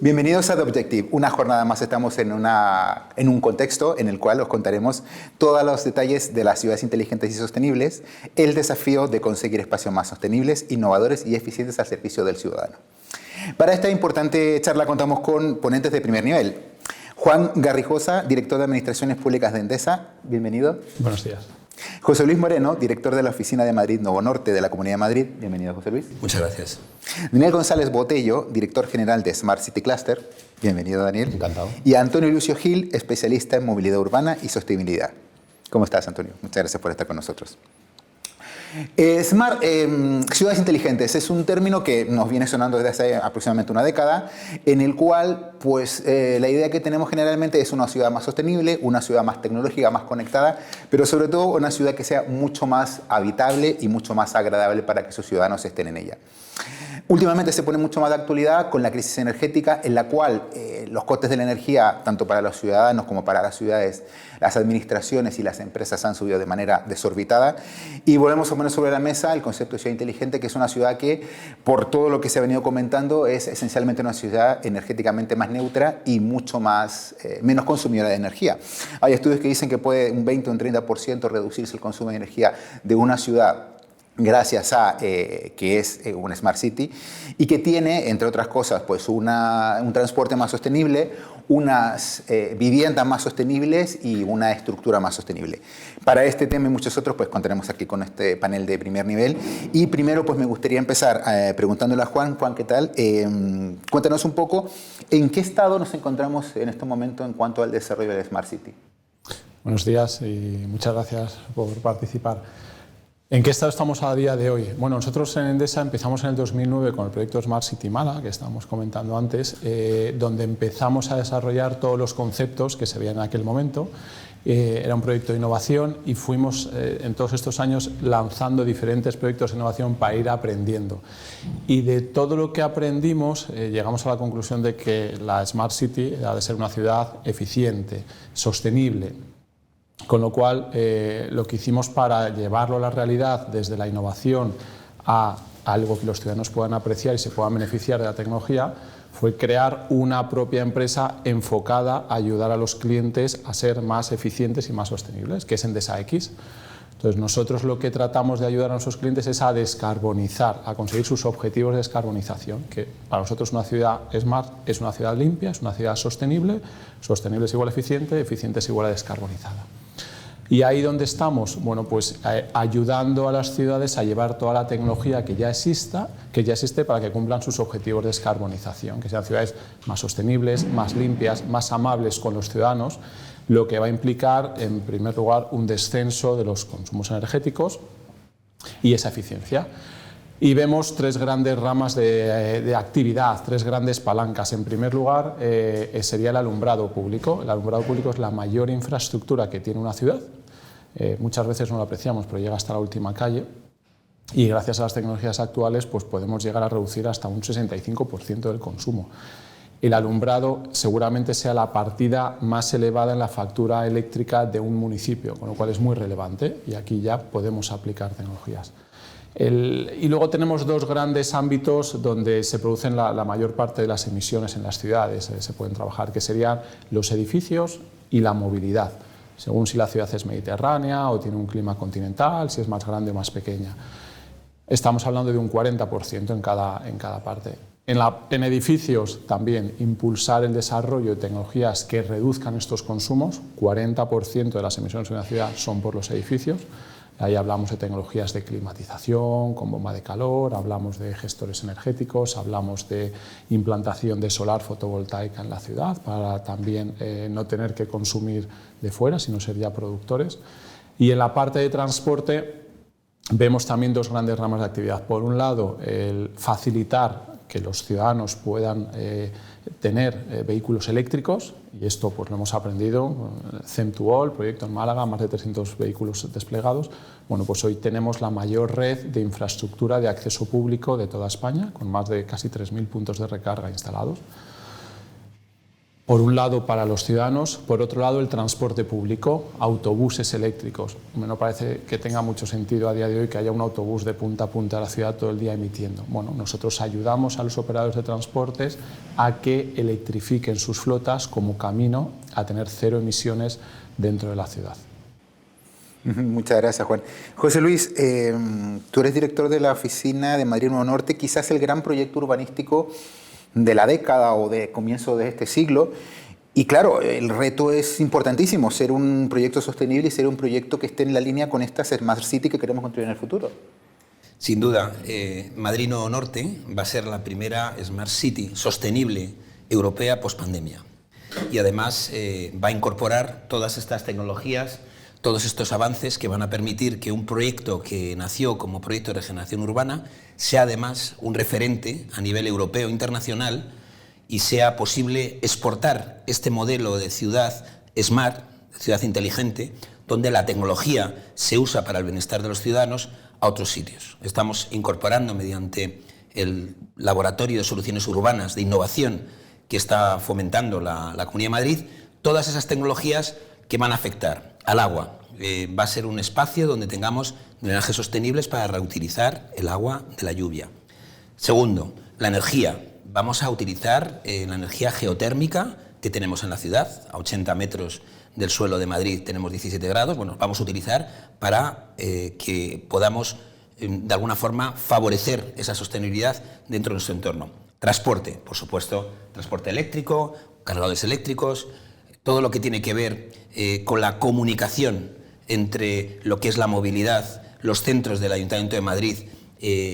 Bienvenidos a The Objective. Una jornada más estamos en un contexto en el cual os contaremos todos los detalles de las ciudades inteligentes y sostenibles, el desafío de conseguir espacios más sostenibles, innovadores y eficientes al servicio del ciudadano. Para esta importante charla contamos con ponentes de primer nivel. Juan Garrijosa, director de Administraciones Públicas de Endesa. Bienvenido. Buenos días. José Luis Moreno, director de la Oficina de Madrid Novo Norte de la Comunidad de Madrid. Bienvenido, José Luis. Muchas gracias. Daniel González Botello, director general de Smart City Cluster. Bienvenido, Daniel. Encantado. Y Antonio Lucio Gil, especialista en movilidad urbana y sostenibilidad. ¿Cómo estás, Antonio? Muchas gracias por estar con nosotros. Ciudades inteligentes es un término que nos viene sonando desde hace aproximadamente una década, en el cual la idea que tenemos generalmente es una ciudad más sostenible, una ciudad más tecnológica, más conectada, pero sobre todo una ciudad que sea mucho más habitable y mucho más agradable para que sus ciudadanos estén en ella. Últimamente se pone mucho más de actualidad con la crisis energética, en la cual los costes de la energía, tanto para los ciudadanos como para las ciudades, las administraciones y las empresas han subido de manera desorbitada. Y volvemos a poner sobre la mesa el concepto de ciudad inteligente, que es una ciudad que, por todo lo que se ha venido comentando, es esencialmente una ciudad energéticamente más neutra y mucho menos consumidora de energía. Hay estudios que dicen que puede un 20 o un 30% reducirse el consumo de energía de una ciudad gracias a que es una Smart City y que tiene, entre otras cosas, pues un transporte más sostenible, unas viviendas más sostenibles y una estructura más sostenible. Para este tema y muchos otros, pues contaremos aquí con este panel de primer nivel. Y primero, pues me gustaría empezar preguntándole a Juan. Juan, ¿qué tal? Cuéntanos un poco en qué estado nos encontramos en este momento en cuanto al desarrollo de la Smart City. Buenos días y muchas gracias por participar. ¿En qué estado estamos a día de hoy? Bueno, nosotros en Endesa empezamos en el 2009 con el proyecto Smart City Málaga, que estábamos comentando antes, donde empezamos a desarrollar todos los conceptos que se veían en aquel momento. Era un proyecto de innovación y fuimos en todos estos años lanzando diferentes proyectos de innovación para ir aprendiendo. Y de todo lo que aprendimos llegamos a la conclusión de que la Smart City ha de ser una ciudad eficiente, sostenible. Con lo cual, lo que hicimos para llevarlo a la realidad desde la innovación a algo que los ciudadanos puedan apreciar y se puedan beneficiar de la tecnología fue crear una propia empresa enfocada a ayudar a los clientes a ser más eficientes y más sostenibles, que es Endesa X. Entonces, nosotros lo que tratamos de ayudar a nuestros clientes es a descarbonizar, a conseguir sus objetivos de descarbonización, que para nosotros una ciudad Smart es una ciudad limpia, es una ciudad sostenible, sostenible es igual a eficiente, eficiente es igual a descarbonizada. Y ahí donde estamos, bueno, pues ayudando a las ciudades a llevar toda la tecnología que ya existe para que cumplan sus objetivos de descarbonización, que sean ciudades más sostenibles, más limpias, más amables con los ciudadanos, lo que va a implicar, en primer lugar, un descenso de los consumos energéticos y esa eficiencia. Y vemos tres grandes ramas de actividad, tres grandes palancas. En primer lugar, sería el alumbrado público. El alumbrado público es la mayor infraestructura que tiene una ciudad. Muchas veces no lo apreciamos, pero llega hasta la última calle. Y gracias a las tecnologías actuales, pues podemos llegar a reducir hasta un 65% del consumo. El alumbrado seguramente sea la partida más elevada en la factura eléctrica de un municipio, con lo cual es muy relevante y aquí ya podemos aplicar tecnologías. Y luego tenemos dos grandes ámbitos donde se producen la mayor parte de las emisiones en las ciudades, se pueden trabajar, que serían los edificios y la movilidad, según si la ciudad es mediterránea o tiene un clima continental, si es más grande o más pequeña. Estamos hablando de un 40% en cada parte. En edificios también impulsar el desarrollo de tecnologías que reduzcan estos consumos, 40% de las emisiones de una ciudad son por los edificios. Ahí hablamos de tecnologías de climatización, con bomba de calor, hablamos de gestores energéticos, hablamos de implantación de solar fotovoltaica en la ciudad para también no tener que consumir de fuera, sino ser ya productores. Y en la parte de transporte vemos también dos grandes ramas de actividad. Por un lado, el facilitar que los ciudadanos puedan tener vehículos eléctricos, y esto pues lo hemos aprendido, CEM2All, proyecto en Málaga, más de 300 vehículos desplegados. Bueno, pues hoy tenemos la mayor red de infraestructura de acceso público de toda España, con más de casi 3.000 puntos de recarga instalados. Por un lado para los ciudadanos, por otro lado el transporte público, autobuses eléctricos. No parece que tenga mucho sentido a día de hoy que haya un autobús de punta a punta de la ciudad todo el día emitiendo. Bueno, nosotros ayudamos a los operadores de transportes a que electrifiquen sus flotas como camino a tener cero emisiones dentro de la ciudad. Muchas gracias, Juan. José Luis, tú eres director de la oficina de Madrid Nuevo Norte, quizás el gran proyecto urbanístico de la década o de comienzo de este siglo. Y claro, el reto es importantísimo, ser un proyecto sostenible y ser un proyecto que esté en la línea con esta Smart City que queremos construir en el futuro. Sin duda, Madrid Nuevo Norte va a ser la primera Smart City sostenible europea post-pandemia. Y además va a incorporar todas estas tecnologías, todos estos avances que van a permitir que un proyecto que nació como proyecto de regeneración urbana sea además un referente a nivel europeo e internacional y sea posible exportar este modelo de ciudad smart, ciudad inteligente, donde la tecnología se usa para el bienestar de los ciudadanos a otros sitios. Estamos incorporando mediante el Laboratorio de Soluciones Urbanas de Innovación que está fomentando la Comunidad de Madrid, todas esas tecnologías que van a afectar al agua. Va a ser un espacio donde tengamos drenajes sostenibles para reutilizar el agua de la lluvia. Segundo, la energía. Vamos a utilizar la energía geotérmica que tenemos en la ciudad. A 80 metros del suelo de Madrid tenemos 17 grados. Bueno, vamos a utilizar para que podamos, de alguna forma, favorecer esa sostenibilidad dentro de nuestro entorno. Transporte, por supuesto, transporte eléctrico, cargadores eléctricos, todo lo que tiene que ver con la comunicación entre lo que es la movilidad, los centros del Ayuntamiento de Madrid,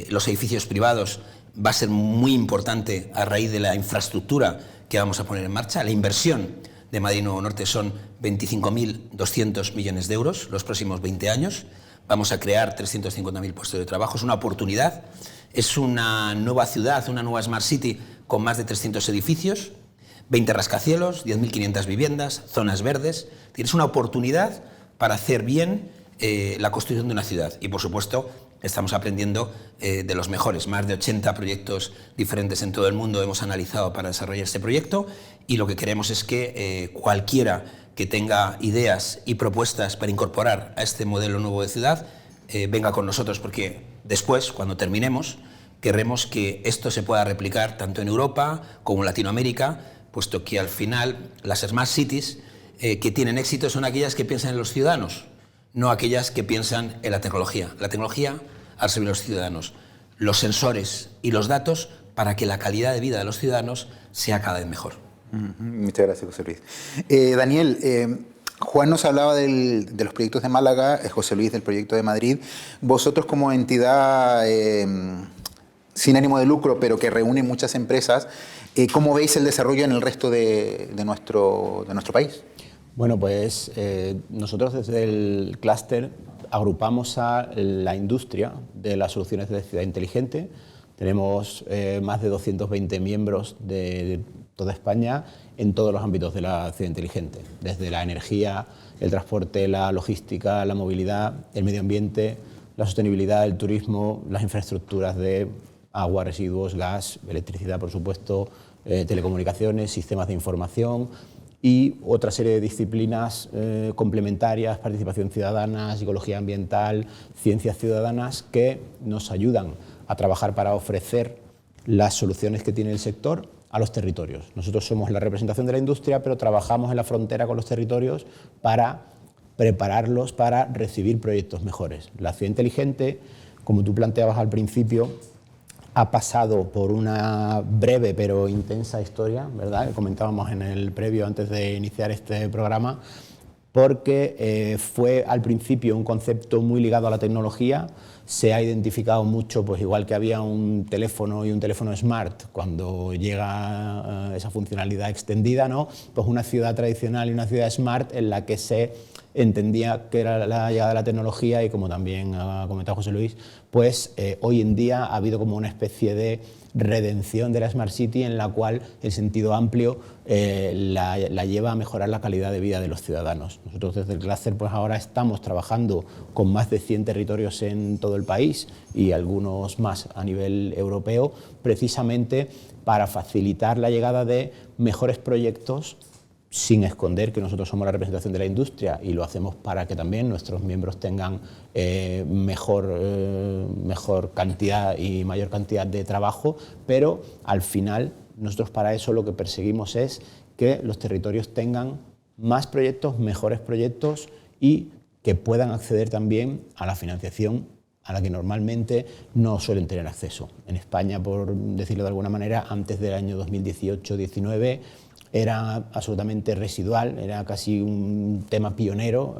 los edificios privados, va a ser muy importante a raíz de la infraestructura que vamos a poner en marcha. La inversión de Madrid Nuevo Norte son 25.200 millones de euros los próximos 20 años. Vamos a crear 350.000 puestos de trabajo. Es una oportunidad, es una nueva ciudad, una nueva Smart City con más de 300 edificios, 20 rascacielos, 10.500 viviendas, zonas verdes. Tienes una oportunidad para hacer bien la construcción de una ciudad. Y, por supuesto, estamos aprendiendo de los mejores. Más de 80 proyectos diferentes en todo el mundo hemos analizado para desarrollar este proyecto y lo que queremos es que cualquiera que tenga ideas y propuestas para incorporar a este modelo nuevo de ciudad venga con nosotros, porque después, cuando terminemos, querremos que esto se pueda replicar tanto en Europa como en Latinoamérica, puesto que al final las Smart Cities que tienen éxito son aquellas que piensan en los ciudadanos, no aquellas que piensan en la tecnología. La tecnología al servicio de los ciudadanos, los sensores y los datos para que la calidad de vida de los ciudadanos sea cada vez mejor. Muchas gracias, José Luis. Daniel, Juan nos hablaba de los proyectos de Málaga, José Luis del proyecto de Madrid. Vosotros como entidad sin ánimo de lucro, pero que reúne muchas empresas, ¿cómo veis el desarrollo en el resto de nuestro país? Bueno, pues nosotros desde el clúster agrupamos a la industria de las soluciones de ciudad inteligente. Tenemos más de 220 miembros de toda España en todos los ámbitos de la ciudad inteligente, desde la energía, el transporte, la logística, la movilidad, el medio ambiente, la sostenibilidad, el turismo, las infraestructuras de agua, residuos, gas, electricidad, por supuesto, telecomunicaciones, sistemas de información y otra serie de disciplinas complementarias, participación ciudadana, psicología ambiental, ciencias ciudadanas, que nos ayudan a trabajar para ofrecer las soluciones que tiene el sector a los territorios. Nosotros somos la representación de la industria, pero trabajamos en la frontera con los territorios para prepararlos para recibir proyectos mejores. La ciudad inteligente, como tú planteabas al principio, ha pasado por una breve pero intensa historia, ¿verdad?, que comentábamos en el previo antes de iniciar este programa, porque fue al principio un concepto muy ligado a la tecnología. Se ha identificado mucho, pues igual que había un teléfono y un teléfono smart, cuando llega esa funcionalidad extendida, ¿no?, pues una ciudad tradicional y una ciudad smart en la que se entendía que era la llegada de la tecnología y, como también ha comentado José Luis, pues hoy en día ha habido como una especie de redención de la Smart City en la cual el sentido amplio la lleva a mejorar la calidad de vida de los ciudadanos. Nosotros desde el clúster pues ahora estamos trabajando con más de 100 territorios en todo el país y algunos más a nivel europeo, precisamente para facilitar la llegada de mejores proyectos sin esconder que nosotros somos la representación de la industria y lo hacemos para que también nuestros miembros tengan mejor cantidad y mayor cantidad de trabajo, pero al final nosotros para eso lo que perseguimos es que los territorios tengan más proyectos, mejores proyectos y que puedan acceder también a la financiación a la que normalmente no suelen tener acceso. En España, por decirlo de alguna manera, antes del año 2018-19 era absolutamente residual, era casi un tema pionero,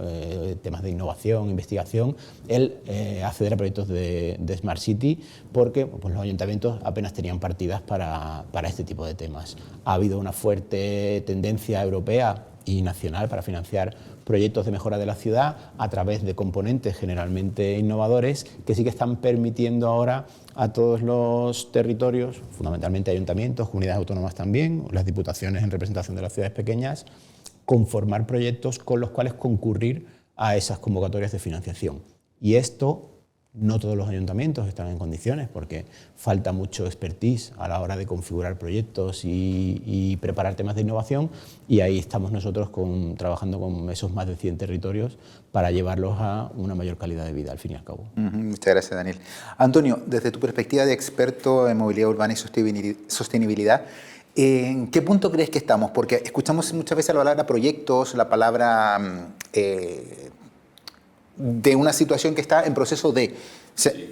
temas de innovación, investigación, el acceder a proyectos de Smart City, porque pues, los ayuntamientos apenas tenían partidas para este tipo de temas. Ha habido una fuerte tendencia europea y nacional para financiar proyectos de mejora de la ciudad a través de componentes generalmente innovadores que sí que están permitiendo ahora a todos los territorios, fundamentalmente ayuntamientos, comunidades autónomas también, las diputaciones en representación de las ciudades pequeñas, conformar proyectos con los cuales concurrir a esas convocatorias de financiación. Y esto no todos los ayuntamientos están en condiciones porque falta mucho expertise a la hora de configurar proyectos y preparar temas de innovación, y ahí estamos nosotros trabajando con esos más de 100 territorios para llevarlos a una mayor calidad de vida, al fin y al cabo. Muchas gracias, Daniel. Antonio, desde tu perspectiva de experto en movilidad urbana y sostenibilidad, ¿en qué punto crees que estamos? Porque escuchamos muchas veces la palabra proyectos, la palabra de una situación que está en proceso de...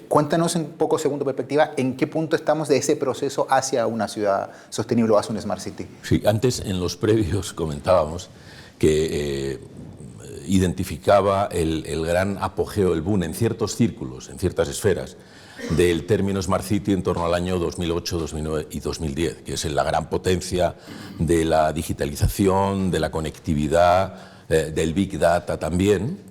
Cuéntanos un poco, según tu perspectiva, en qué punto estamos de ese proceso hacia una ciudad sostenible o hacia un Smart City. Sí, antes en los previos comentábamos que identificaba el gran apogeo, el boom en ciertos círculos, en ciertas esferas, del término Smart City en torno al año 2008, 2009 y 2010, que es la gran potencia de la digitalización, de la conectividad, del Big Data también,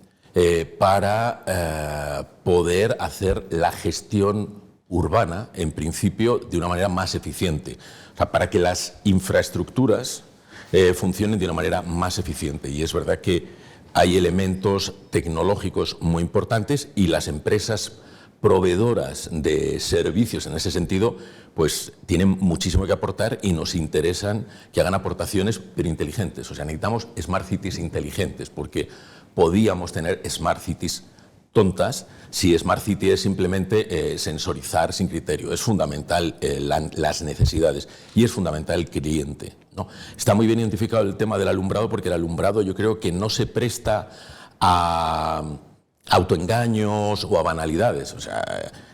para poder hacer la gestión urbana, en principio, de una manera más eficiente. O sea, para que las infraestructuras funcionen de una manera más eficiente. Y es verdad que hay elementos tecnológicos muy importantes y las empresas proveedoras de servicios en ese sentido pues tienen muchísimo que aportar y nos interesan que hagan aportaciones pero inteligentes. O sea, necesitamos Smart Cities inteligentes porque podíamos tener Smart Cities tontas si Smart City es simplemente sensorizar sin criterio. Es fundamental las necesidades y es fundamental el cliente, ¿no? Está muy bien identificado el tema del alumbrado porque el alumbrado yo creo que no se presta a autoengaños o a banalidades. O sea,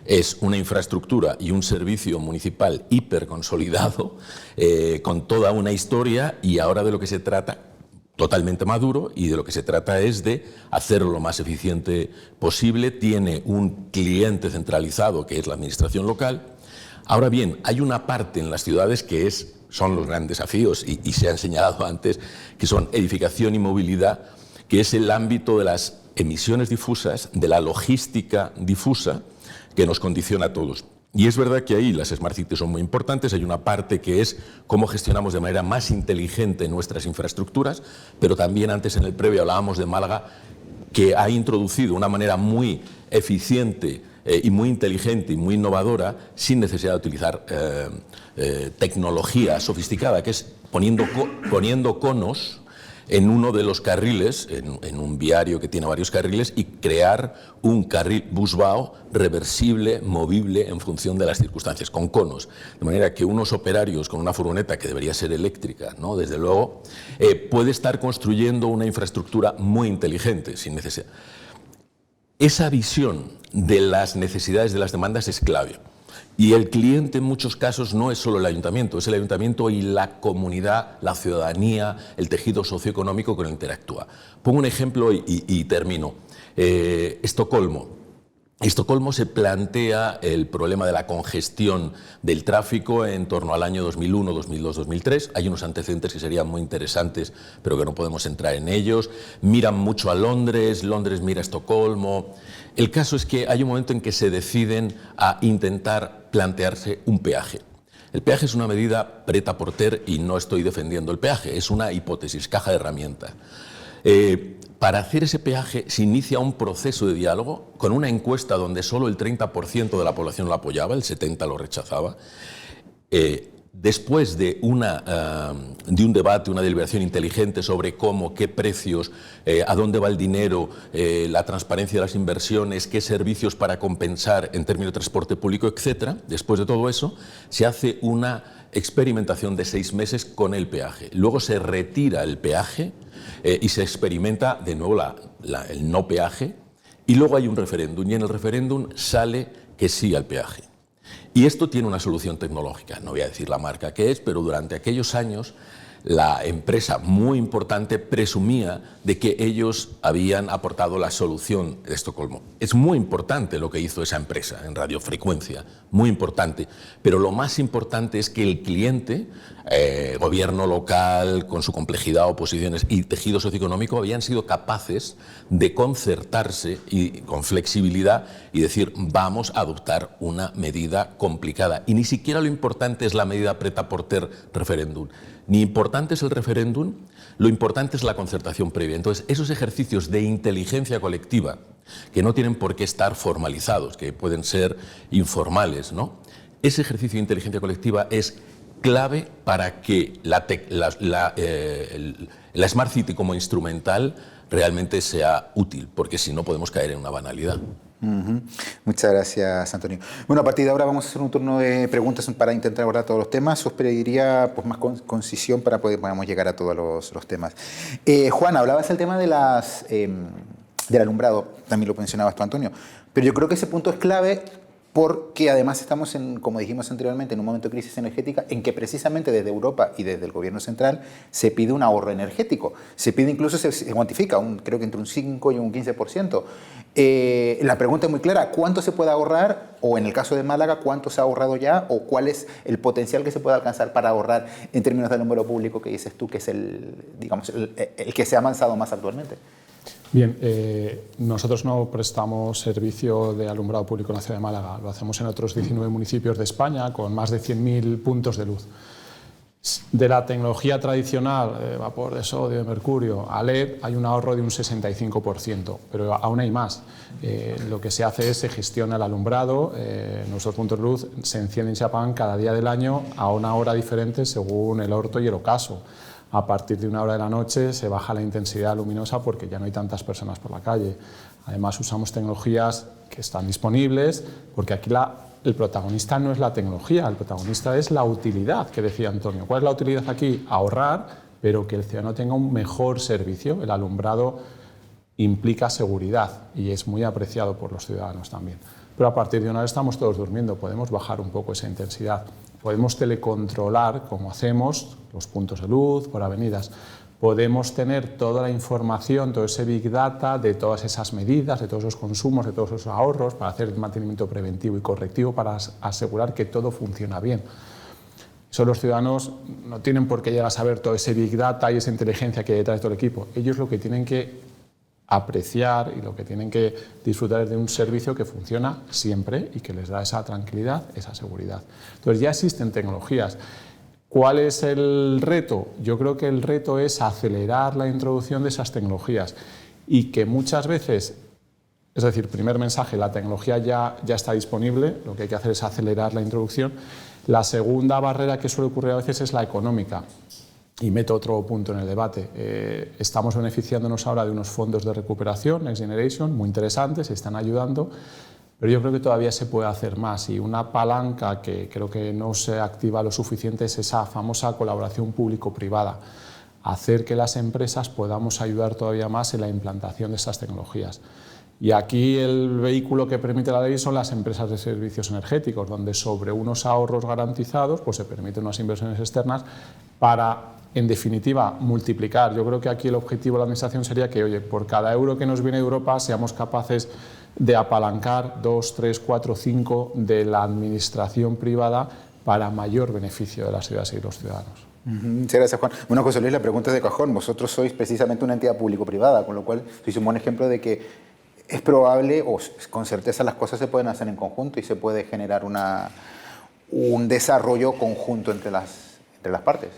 es una infraestructura y un servicio municipal hiperconsolidado, con toda una historia, y ahora de lo que se trata, totalmente maduro, y de lo que se trata es de hacerlo lo más eficiente posible. Tiene un cliente centralizado que es la administración local. Ahora bien, hay una parte en las ciudades que son los grandes desafíos y se han señalado antes, que son edificación y movilidad, que es el ámbito de las emisiones difusas, de la logística difusa que nos condiciona a todos. Y es verdad que ahí las Smart Cities son muy importantes. Hay una parte que es cómo gestionamos de manera más inteligente nuestras infraestructuras, pero también antes en el previo hablábamos de Málaga, que ha introducido una manera muy eficiente y muy inteligente y muy innovadora, sin necesidad de utilizar tecnología sofisticada, que es poniendo conos en uno de los carriles, en un viario que tiene varios carriles, y crear un carril busbao reversible, movible en función de las circunstancias, con conos. De manera que unos operarios con una furgoneta que debería ser eléctrica, ¿no?, desde luego, puede estar construyendo una infraestructura muy inteligente, sin necesidad. Esa visión de las necesidades, de las demandas, es clave. Y el cliente en muchos casos no es solo el ayuntamiento, es el ayuntamiento y la comunidad, la ciudadanía, el tejido socioeconómico con el que interactúa. Pongo un ejemplo y termino. Estocolmo. Estocolmo se plantea el problema de la congestión del tráfico en torno al año 2001, 2002, 2003. Hay unos antecedentes que serían muy interesantes, pero que no podemos entrar en ellos. Miran mucho a Londres, Londres mira a Estocolmo. El caso es que hay un momento en que se deciden a intentar plantearse un peaje. El peaje es una medida preta porter y no estoy defendiendo el peaje, es una hipótesis, caja de herramientas. Para hacer ese peaje se inicia un proceso de diálogo con una encuesta donde solo el 30% de la población lo apoyaba, el 70% lo rechazaba. después de un debate, una deliberación inteligente sobre cómo, qué precios, a dónde va el dinero, la transparencia de las inversiones, qué servicios para compensar en términos de transporte público, etcétera, después de todo eso, se hace una experimentación de 6 meses con el peaje. Luego se retira el peaje y se experimenta de nuevo el no peaje, y luego hay un referéndum, y en el referéndum sale que sí al peaje. Y esto tiene una solución tecnológica, no voy a decir la marca que es, pero durante aquellos años la empresa muy importante presumía de que ellos habían aportado la solución de Estocolmo. Es muy importante lo que hizo esa empresa en radiofrecuencia, muy importante, pero lo más importante es que el cliente, gobierno local, con su complejidad, oposiciones y tejido socioeconómico, habían sido capaces de concertarse y con flexibilidad y decir, vamos a adoptar una medida complicada. Y ni siquiera lo importante es la medida prêt-à-porter referéndum. Ni importante es el referéndum, lo importante es la concertación previa. Entonces, esos ejercicios de inteligencia colectiva, que no tienen por qué estar formalizados, que pueden ser informales, ¿no? Ese ejercicio de inteligencia colectiva es clave para que la Smart City como instrumental realmente sea útil, porque si no podemos caer en una banalidad. Muchas gracias, Antonio. Bueno, a partir de ahora vamos a hacer un turno de preguntas para intentar abordar todos los temas. Os pediría pues, más concisión para poder podamos llegar a todos los temas. Juan, hablabas del tema de del alumbrado, también lo mencionabas tú, Antonio, pero yo creo que ese punto es clave porque además estamos, como dijimos anteriormente, en un momento de crisis energética en que precisamente desde Europa y desde el gobierno central se pide un ahorro energético. Se pide incluso, se cuantifica, creo que entre un 5 y un 15%. La pregunta es muy clara, ¿cuánto se puede ahorrar? O en el caso de Málaga, ¿cuánto se ha ahorrado ya? ¿O cuál es el potencial que se puede alcanzar para ahorrar en términos del número público que dices tú, que es el que se ha avanzado más actualmente? Bien, nosotros no prestamos servicio de alumbrado público en la ciudad de Málaga, lo hacemos en otros 19 municipios de España con más de 100.000 puntos de luz. De la tecnología tradicional, vapor de sodio, de mercurio, a LED, hay un ahorro de un 65%, pero aún hay más. Lo que se hace es se gestiona el alumbrado, nuestros puntos de luz se encienden y se apagan cada día del año a una hora diferente según el orto y el ocaso. A partir de 1 hora de la noche se baja la intensidad luminosa porque ya no hay tantas personas por la calle. Además usamos tecnologías que están disponibles porque aquí el protagonista no es la tecnología, el protagonista es la utilidad que decía Antonio. ¿Cuál es la utilidad aquí? Ahorrar, pero que el ciudadano tenga un mejor servicio. El alumbrado implica seguridad y es muy apreciado por los ciudadanos también. Pero a partir de 1 hora estamos todos durmiendo, podemos bajar un poco esa intensidad. Podemos telecontrolar, como hacemos, los puntos de luz por avenidas. Podemos tener toda la información, todo ese Big Data de todas esas medidas, de todos esos consumos, de todos esos ahorros, para hacer el mantenimiento preventivo y correctivo, para asegurar que todo funciona bien. Eso los ciudadanos no tienen por qué llegar a saber todo ese Big Data y esa inteligencia que hay detrás de todo el equipo. Ellos lo que tienen que apreciar y lo que tienen que disfrutar es de un servicio que funciona siempre y que les da esa tranquilidad, esa seguridad. Entonces ya existen tecnologías. ¿Cuál es el reto? Yo creo que el reto es acelerar la introducción de esas tecnologías y que muchas veces, es decir, primer mensaje, la tecnología ya está disponible, lo que hay que hacer es acelerar la introducción. La segunda barrera que suele ocurrir a veces es la económica. Y meto otro punto en el debate. Estamos beneficiándonos ahora de unos fondos de recuperación, Next Generation, muy interesantes, se están ayudando, pero yo creo que todavía se puede hacer más y una palanca que creo que no se activa lo suficiente es esa famosa colaboración público-privada, hacer que las empresas podamos ayudar todavía más en la implantación de estas tecnologías. Y aquí el vehículo que permite la ley son las empresas de servicios energéticos, donde sobre unos ahorros garantizados pues se permiten unas inversiones externas para, en definitiva, multiplicar. Yo creo que aquí el objetivo de la Administración sería que, oye, por cada euro que nos viene de Europa seamos capaces de apalancar 2, 3, 4, 5 de la Administración privada para mayor beneficio de las ciudades y los ciudadanos. Muchas gracias, Juan. Bueno, José Luis, la pregunta es de cajón. Vosotros sois precisamente una entidad público-privada, con lo cual sois un buen ejemplo de que es probable, o con certeza las cosas se pueden hacer en conjunto y se puede generar un desarrollo conjunto entre las partes.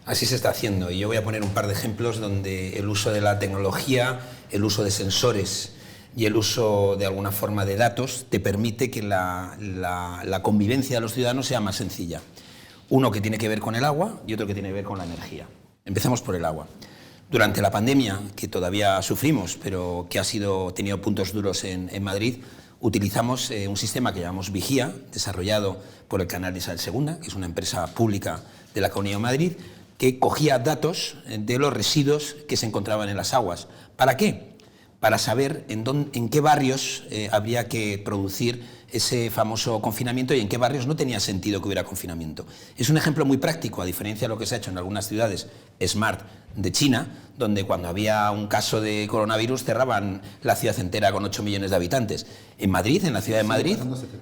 Así se está haciendo y yo voy a poner un par de ejemplos donde el uso de la tecnología, el uso de sensores y el uso de alguna forma de datos te permite que la convivencia de los ciudadanos sea más sencilla. Uno que tiene que ver con el agua y otro que tiene que ver con la energía. Empezamos por el agua. Durante la pandemia, que todavía sufrimos, pero que ha tenido puntos duros en Madrid, utilizamos un sistema que llamamos Vigía, desarrollado por el Canal de Isabel II, que es una empresa pública de la Comunidad de Madrid, que cogía datos de los residuos que se encontraban en las aguas. ¿Para qué? Para saber en qué barrios habría que producir ese famoso confinamiento y en qué barrios no tenía sentido que hubiera confinamiento. Es un ejemplo muy práctico, a diferencia de lo que se ha hecho en algunas ciudades smart de China, donde cuando había un caso de coronavirus cerraban la ciudad entera con 8 millones de habitantes. En Madrid, en la ciudad de Madrid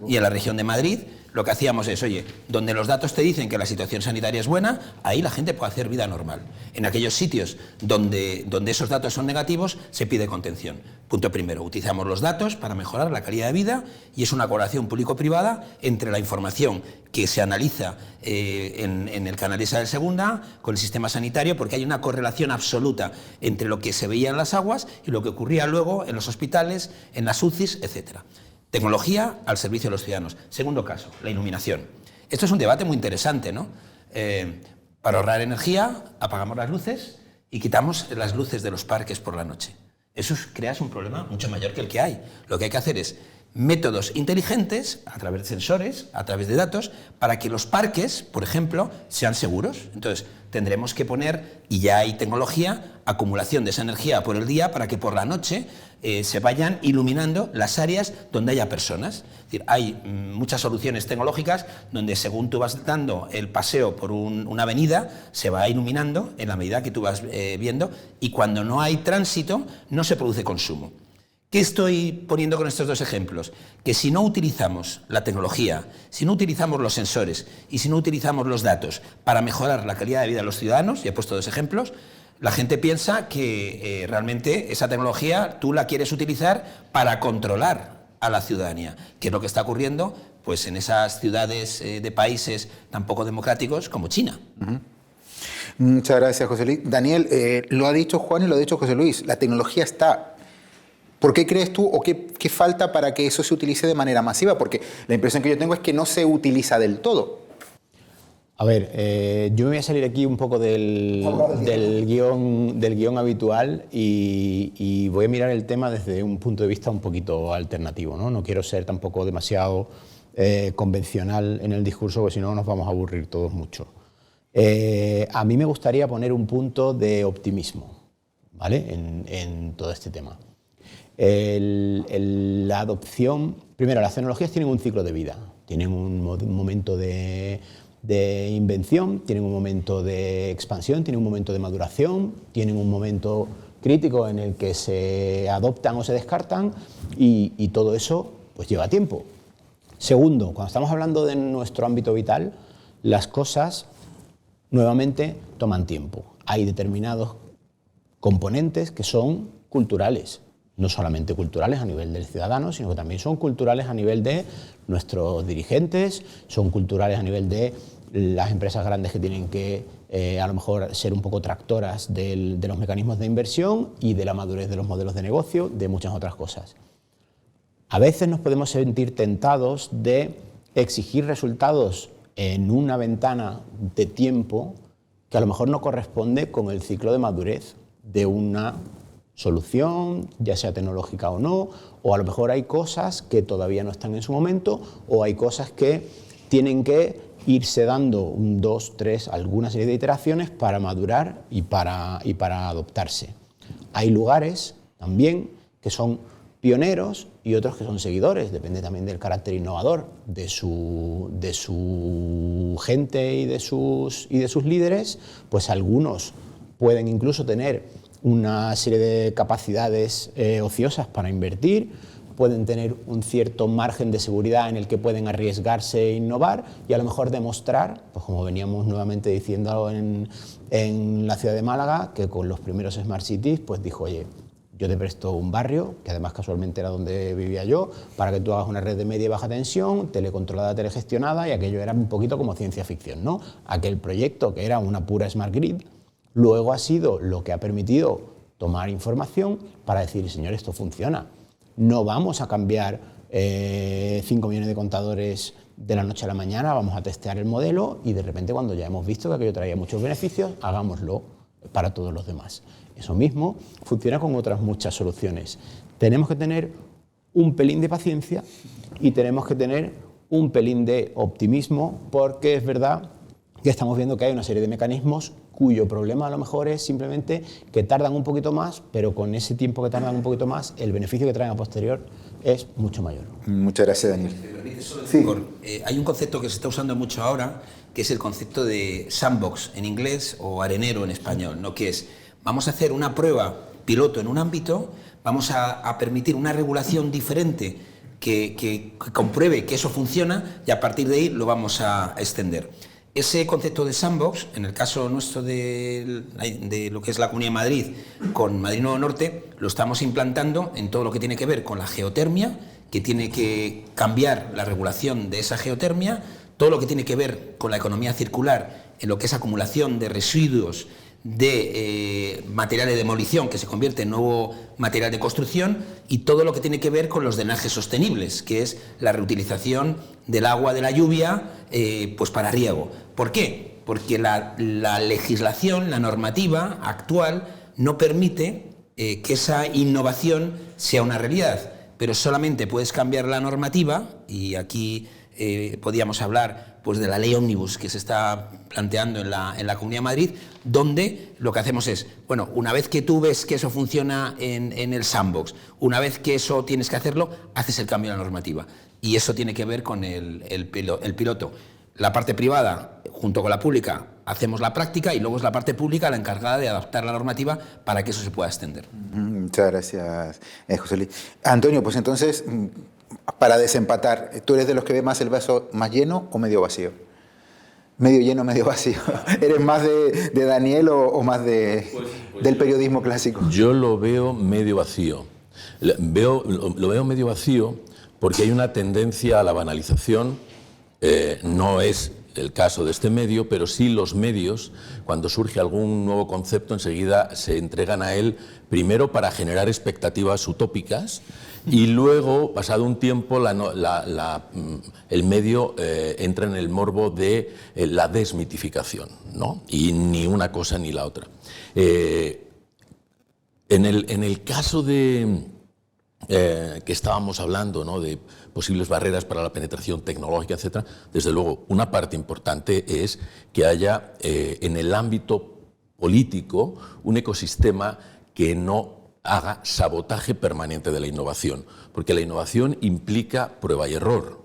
y en la región de Madrid, lo que hacíamos es, oye, donde los datos te dicen que la situación sanitaria es buena, ahí la gente puede hacer vida normal. En aquellos sitios donde esos datos son negativos, se pide contención. Punto primero, utilizamos los datos para mejorar la calidad de vida y es una colaboración público-privada entre la información que se analiza en el Canal de Isabel II con el sistema sanitario, porque hay una correlación absoluta entre lo que se veía en las aguas y lo que ocurría luego en los hospitales, en las UCIs, etc. Tecnología al servicio de los ciudadanos. Segundo caso, la iluminación. Esto es un debate muy interesante, ¿no? Para ahorrar energía, apagamos las luces y quitamos las luces de los parques por la noche. Eso crea un problema mucho mayor que el que hay. Lo que hay que hacer es métodos inteligentes, a través de sensores, a través de datos, para que los parques, por ejemplo, sean seguros. Entonces, tendremos que poner, y ya hay tecnología, acumulación de esa energía por el día para que por la noche se vayan iluminando las áreas donde haya personas. Es decir, hay muchas soluciones tecnológicas donde según tú vas dando el paseo por una avenida, se va iluminando en la medida que tú vas viendo, y cuando no hay tránsito no se produce consumo. ¿Qué estoy poniendo con estos dos ejemplos? Que si no utilizamos la tecnología, si no utilizamos los sensores y si no utilizamos los datos para mejorar la calidad de vida de los ciudadanos, y he puesto dos ejemplos, la gente piensa que realmente esa tecnología tú la quieres utilizar para controlar a la ciudadanía, que es lo que está ocurriendo pues, en esas ciudades de países tan poco democráticos como China. Muchas gracias, José Luis. Daniel, lo ha dicho Juan y lo ha dicho José Luis, la tecnología está. ¿Por qué crees tú o qué falta para que eso se utilice de manera masiva? Porque la impresión que yo tengo es que no se utiliza del todo. A ver, yo me voy a salir aquí un poco del guión habitual y voy a mirar el tema desde un punto de vista un poquito alternativo, ¿no? No quiero ser tampoco demasiado convencional en el discurso, porque si no nos vamos a aburrir todos mucho. A mí me gustaría poner un punto de optimismo, ¿vale? en todo este tema. La adopción, primero, las tecnologías tienen un ciclo de vida, tienen un momento de invención, tienen un momento de expansión, tienen un momento de maduración, tienen un momento crítico en el que se adoptan o se descartan y todo eso pues lleva tiempo. Segundo, cuando estamos hablando de nuestro ámbito vital, las cosas nuevamente toman tiempo. Hay determinados componentes que son culturales. No solamente culturales a nivel del ciudadano, sino que también son culturales a nivel de nuestros dirigentes, son culturales a nivel de las empresas grandes que tienen que a lo mejor ser un poco tractoras de los mecanismos de inversión y de la madurez de los modelos de negocio, de muchas otras cosas. A veces nos podemos sentir tentados de exigir resultados en una ventana de tiempo que a lo mejor no corresponde con el ciclo de madurez de una solución, ya sea tecnológica o no, o a lo mejor hay cosas que todavía no están en su momento, o hay cosas que tienen que irse dando un 2, 3, alguna serie de iteraciones para madurar y para adoptarse. Hay lugares también que son pioneros y otros que son seguidores, depende también del carácter innovador de su gente y de sus líderes, pues algunos pueden incluso tener una serie de capacidades ociosas para invertir, pueden tener un cierto margen de seguridad en el que pueden arriesgarse e innovar y a lo mejor demostrar, pues como veníamos nuevamente diciendo en la ciudad de Málaga, que con los primeros Smart Cities pues dijo, oye, yo te presto un barrio, que además casualmente era donde vivía yo, para que tú hagas una red de media y baja tensión, telecontrolada, telegestionada, y aquello era un poquito como ciencia ficción, ¿no? Aquel proyecto que era una pura Smart Grid, luego ha sido lo que ha permitido tomar información para decir, señor, esto funciona. No vamos a cambiar 5 millones de contadores de la noche a la mañana vamos a testear el modelo y de repente cuando ya hemos visto que aquello traía muchos beneficios, hagámoslo para todos los demás. Eso mismo funciona con otras muchas soluciones. Tenemos que tener un pelín de paciencia y tenemos que tener un pelín de optimismo, porque es verdad que estamos viendo que hay una serie de mecanismos cuyo problema a lo mejor es simplemente que tardan un poquito más, pero con ese tiempo que tardan un poquito más, el beneficio que traen a posterior es mucho mayor. Muchas gracias, Daniel. Sí. Hay un concepto que se está usando mucho ahora, que es el concepto de sandbox en inglés o arenero en español, ¿no? Que es, vamos a hacer una prueba piloto en un ámbito, vamos a permitir una regulación diferente que compruebe que eso funciona y a partir de ahí lo vamos a extender. Ese concepto de sandbox, en el caso nuestro de lo que es la Comunidad de Madrid con Madrid Nuevo Norte, lo estamos implantando en todo lo que tiene que ver con la geotermia, que tiene que cambiar la regulación de esa geotermia, todo lo que tiene que ver con la economía circular, en lo que es acumulación de residuos de material de demolición que se convierte en nuevo material de construcción, y todo lo que tiene que ver con los drenajes sostenibles, que es la reutilización del agua de la lluvia pues para riego. ¿Por qué? Porque la legislación, la normativa actual no permite que esa innovación sea una realidad, pero solamente puedes cambiar la normativa, y aquí podíamos hablar pues de la ley ómnibus que se está planteando en la Comunidad de Madrid, donde lo que hacemos es, bueno, una vez que tú ves que eso funciona en el sandbox, una vez que eso tienes que hacerlo, haces el cambio de la normativa. Y eso tiene que ver con el piloto. La parte privada, junto con la pública, hacemos la práctica, y luego es la parte pública la encargada de adaptar la normativa para que eso se pueda extender. Muchas gracias, José Luis. Antonio, pues entonces, para desempatar, ¿tú eres de los que ve más el vaso más lleno o medio vacío? Medio lleno, medio vacío. ¿Eres más de Daniel o más del periodismo clásico? Yo lo veo medio vacío. Lo veo medio vacío porque hay una tendencia a la banalización. No es el caso de este medio, pero sí los medios, cuando surge algún nuevo concepto, enseguida se entregan a él, primero para generar expectativas utópicas, y luego, pasado un tiempo, el medio entra en el morbo de la desmitificación, ¿no? Y ni una cosa ni la otra. En el caso de que estábamos hablando, ¿no?, de posibles barreras para la penetración tecnológica, etcétera, desde luego una parte importante es que haya en el ámbito político un ecosistema que no haga sabotaje permanente de la innovación, porque la innovación implica prueba y error,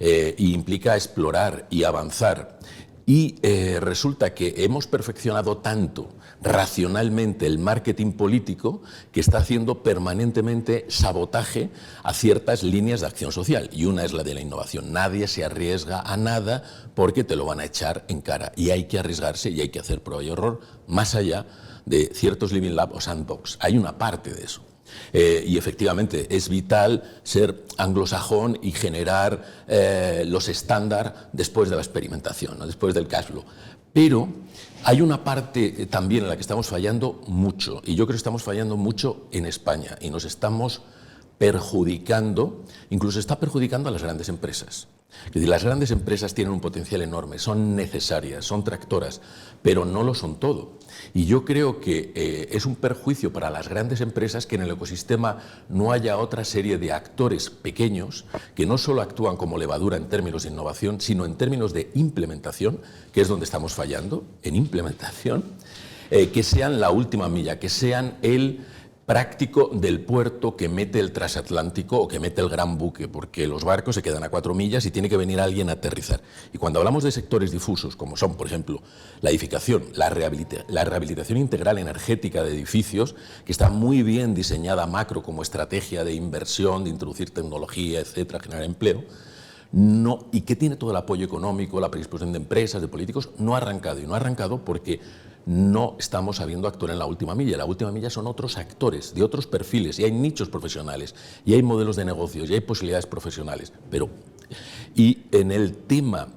y implica explorar y avanzar. Y resulta que hemos perfeccionado tanto racionalmente el marketing político que está haciendo permanentemente sabotaje a ciertas líneas de acción social, y una es la de la innovación. Nadie se arriesga a nada porque te lo van a echar en cara, y hay que arriesgarse y hay que hacer prueba y error más allá de ciertos living lab o sandbox. Hay una parte de eso. Y efectivamente es vital ser anglosajón y generar los estándares después de la experimentación, ¿no?, después del cash flow. Pero hay una parte también en la que estamos fallando mucho, y yo creo que estamos fallando mucho en España, y nos estamos perjudicando, incluso está perjudicando a las grandes empresas. Es decir, las grandes empresas tienen un potencial enorme, son necesarias, son tractoras, pero no lo son todo. Y yo creo que es un perjuicio para las grandes empresas que en el ecosistema no haya otra serie de actores pequeños que no solo actúan como levadura en términos de innovación, sino en términos de implementación, que es donde estamos fallando, en implementación, que sean la última milla, que sean el práctico del puerto que mete el transatlántico o que mete el gran buque, porque los barcos se quedan a 4 millas y tiene que venir alguien a aterrizar. Y cuando hablamos de sectores difusos, como son, por ejemplo, la edificación, la rehabilitación integral energética de edificios, que está muy bien diseñada macro como estrategia de inversión, de introducir tecnología, etcétera, generar empleo, no, y que tiene todo el apoyo económico, la predisposición de empresas, de políticos, no ha arrancado. Y no ha arrancado porque no estamos sabiendo actuar en la última milla. La última milla son otros actores, de otros perfiles, y hay nichos profesionales, y hay modelos de negocios, y hay posibilidades profesionales. Y en el tema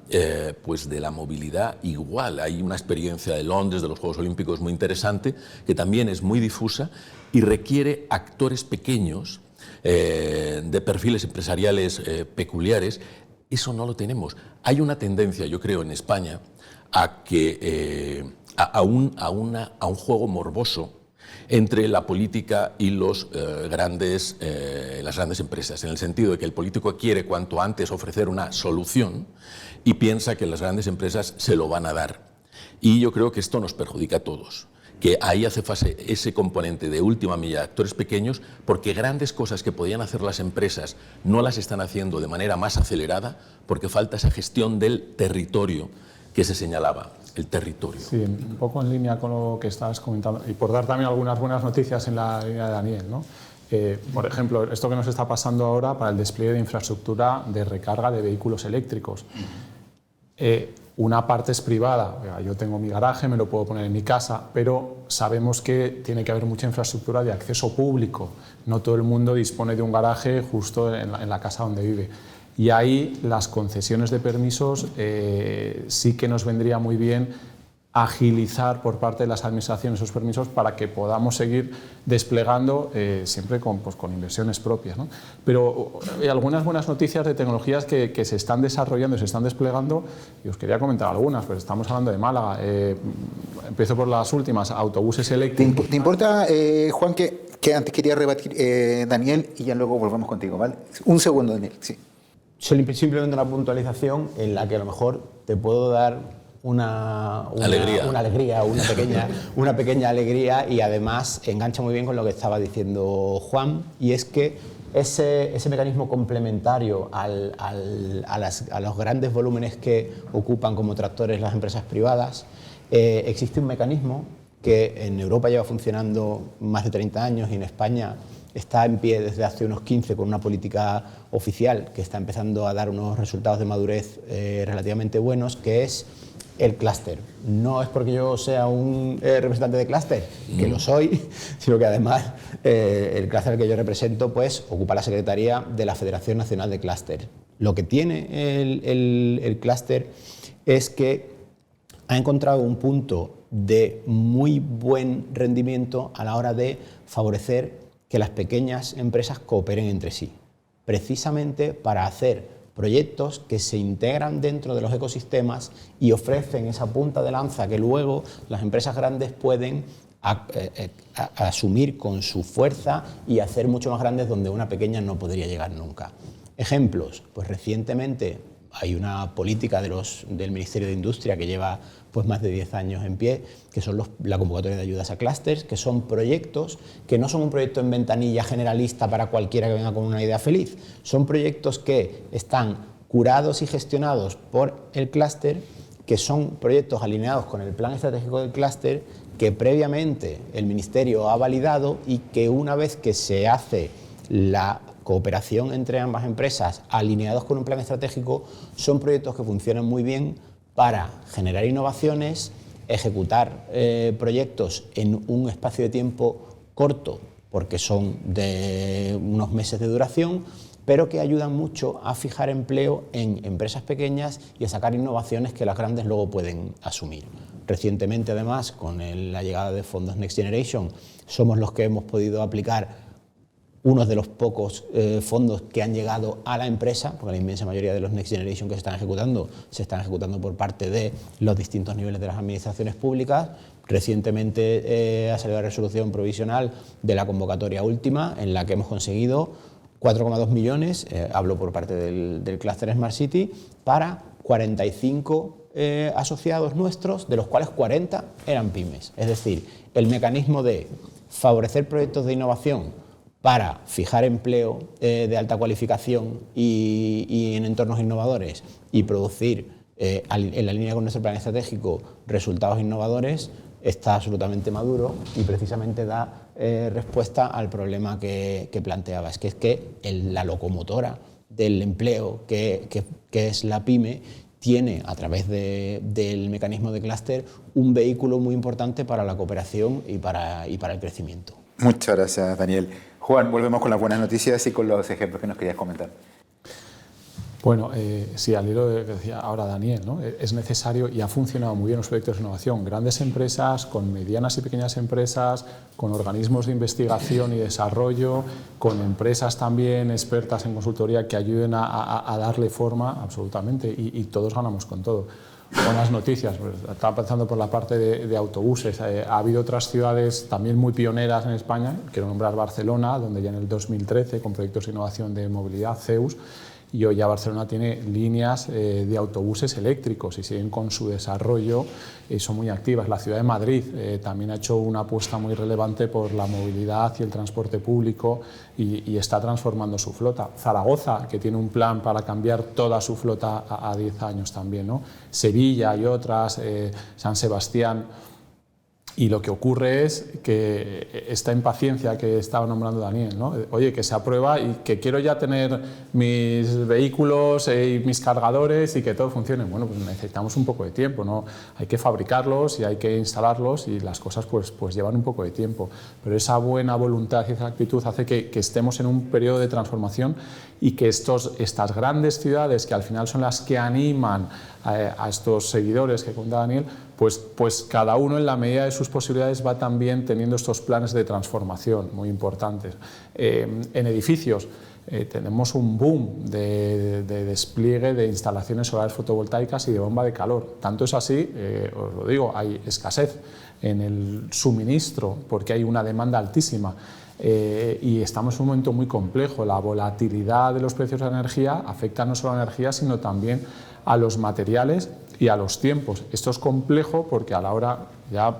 pues de la movilidad, igual, hay una experiencia de Londres, de los Juegos Olímpicos, muy interesante, que también es muy difusa y requiere actores pequeños, de perfiles empresariales peculiares, eso no lo tenemos. Hay una tendencia, yo creo, en España a un juego morboso entre la política y las grandes empresas, en el sentido de que el político quiere cuanto antes ofrecer una solución y piensa que las grandes empresas se lo van a dar. Y yo creo que esto nos perjudica a todos, que ahí hace falta ese componente de última milla de actores pequeños, porque grandes cosas que podían hacer las empresas no las están haciendo de manera más acelerada, porque falta esa gestión del territorio que se señalaba, el territorio. Sí, un poco en línea con lo que estabas comentando, y por dar también algunas buenas noticias en la línea de Daniel, ¿no? Por ejemplo, esto que nos está pasando ahora para el despliegue de infraestructura de recarga de vehículos eléctricos. Una parte es privada, yo tengo mi garaje, me lo puedo poner en mi casa, pero sabemos que tiene que haber mucha infraestructura de acceso público. No todo el mundo dispone de un garaje justo en la casa donde vive. Y ahí las concesiones de permisos sí que nos vendría muy bien agilizar por parte de las administraciones esos permisos para que podamos seguir desplegando siempre con inversiones propias, ¿no? Pero hay algunas buenas noticias de tecnologías que se están desarrollando y se están desplegando, y os quería comentar algunas, pues estamos hablando de Málaga. Empiezo por las últimas, autobuses eléctricos. ¿Te importa, Juan, que antes quería rebatir Daniel y ya luego volvemos contigo, ¿vale? Un segundo, Daniel, sí. Simplemente una puntualización en la que a lo mejor te puedo dar una alegría, una pequeña alegría, y además engancha muy bien con lo que estaba diciendo Juan, y es que ese mecanismo complementario a los grandes volúmenes que ocupan como tractores las empresas privadas, existe un mecanismo que en Europa lleva funcionando más de 30 años y en España está en pie desde hace unos 15 con una política oficial que está empezando a dar unos resultados de madurez relativamente buenos, que es el clúster. No es porque yo sea un representante de clúster, que lo soy, sino que además el clúster que yo represento pues ocupa la secretaría de la Federación Nacional de Clúster. Lo que tiene el clúster es que ha encontrado un punto de muy buen rendimiento a la hora de favorecer que las pequeñas empresas cooperen entre sí, precisamente para hacer proyectos que se integran dentro de los ecosistemas y ofrecen esa punta de lanza que luego las empresas grandes pueden asumir con su fuerza y hacer mucho más grandes donde una pequeña no podría llegar nunca. Ejemplos, pues recientemente hay una política del Ministerio de Industria que lleva pues más de 10 años en pie, que son la convocatoria de ayudas a clústeres, que son proyectos que no son un proyecto en ventanilla generalista para cualquiera que venga con una idea feliz, son proyectos que están curados y gestionados por el clúster, que son proyectos alineados con el plan estratégico del clúster, que previamente el Ministerio ha validado y que una vez que se hace la cooperación entre ambas empresas alineados con un plan estratégico, son proyectos que funcionan muy bien para generar innovaciones, ejecutar proyectos en un espacio de tiempo corto, porque son de unos meses de duración, pero que ayudan mucho a fijar empleo en empresas pequeñas y a sacar innovaciones que las grandes luego pueden asumir. Recientemente, además, con la llegada de fondos Next Generation, somos los que hemos podido aplicar unos de los pocos fondos que han llegado a la empresa, porque la inmensa mayoría de los Next Generation que se están ejecutando por parte de los distintos niveles de las administraciones públicas. Recientemente ha salido la resolución provisional de la convocatoria última, en la que hemos conseguido 4,2 millones, hablo por parte del clúster Smart City, para 45 asociados nuestros, de los cuales 40 eran pymes. Es decir, el mecanismo de favorecer proyectos de innovación para fijar empleo de alta cualificación y en entornos innovadores y producir en la línea con nuestro plan estratégico resultados innovadores, está absolutamente maduro y precisamente da respuesta al problema que planteabas, que es que la locomotora del empleo que es la pyme tiene, a través del mecanismo de clúster, un vehículo muy importante para la cooperación y para el crecimiento. Muchas gracias, Daniel. Juan, volvemos con las buenas noticias y con los ejemplos que nos querías comentar. Bueno, sí, al hilo de lo que decía ahora Daniel, ¿no? Es necesario y ha funcionado muy bien los proyectos de innovación. Grandes empresas, con medianas y pequeñas empresas, con organismos de investigación y desarrollo, con empresas también expertas en consultoría que ayuden a darle forma, absolutamente, y todos ganamos con todo. Buenas noticias, pues, estaba pensando por la parte de autobuses. Ha habido otras ciudades también muy pioneras en España, quiero nombrar Barcelona, donde ya en el 2013, con proyectos de innovación de movilidad, CEUS, y hoy ya Barcelona tiene líneas de autobuses eléctricos y siguen con su desarrollo y son muy activas. La ciudad de Madrid también ha hecho una apuesta muy relevante por la movilidad y el transporte público y está transformando su flota. Zaragoza, que tiene un plan para cambiar toda su flota a 10 años también, ¿no? Sevilla y otras, San Sebastián. Y lo que ocurre es que esta impaciencia que estaba nombrando Daniel, ¿no? Oye, que se aprueba y que quiero ya tener mis vehículos y mis cargadores y que todo funcione. Bueno, pues necesitamos un poco de tiempo, ¿no? Hay que fabricarlos y hay que instalarlos y las cosas pues llevan un poco de tiempo. Pero esa buena voluntad y esa actitud hace que estemos en un periodo de transformación y que estas grandes ciudades, que al final son las que animan a estos seguidores que cuenta Daniel, pues cada uno en la medida de sus posibilidades va también teniendo estos planes de transformación muy importantes. En edificios tenemos un boom de despliegue de instalaciones solares fotovoltaicas y de bomba de calor. Tanto es así, os lo digo, hay escasez en el suministro porque hay una demanda altísima. Y estamos en un momento muy complejo. La volatilidad de los precios de la energía afecta no solo a la energía, sino también a los materiales y a los tiempos. Esto es complejo porque a la hora, ya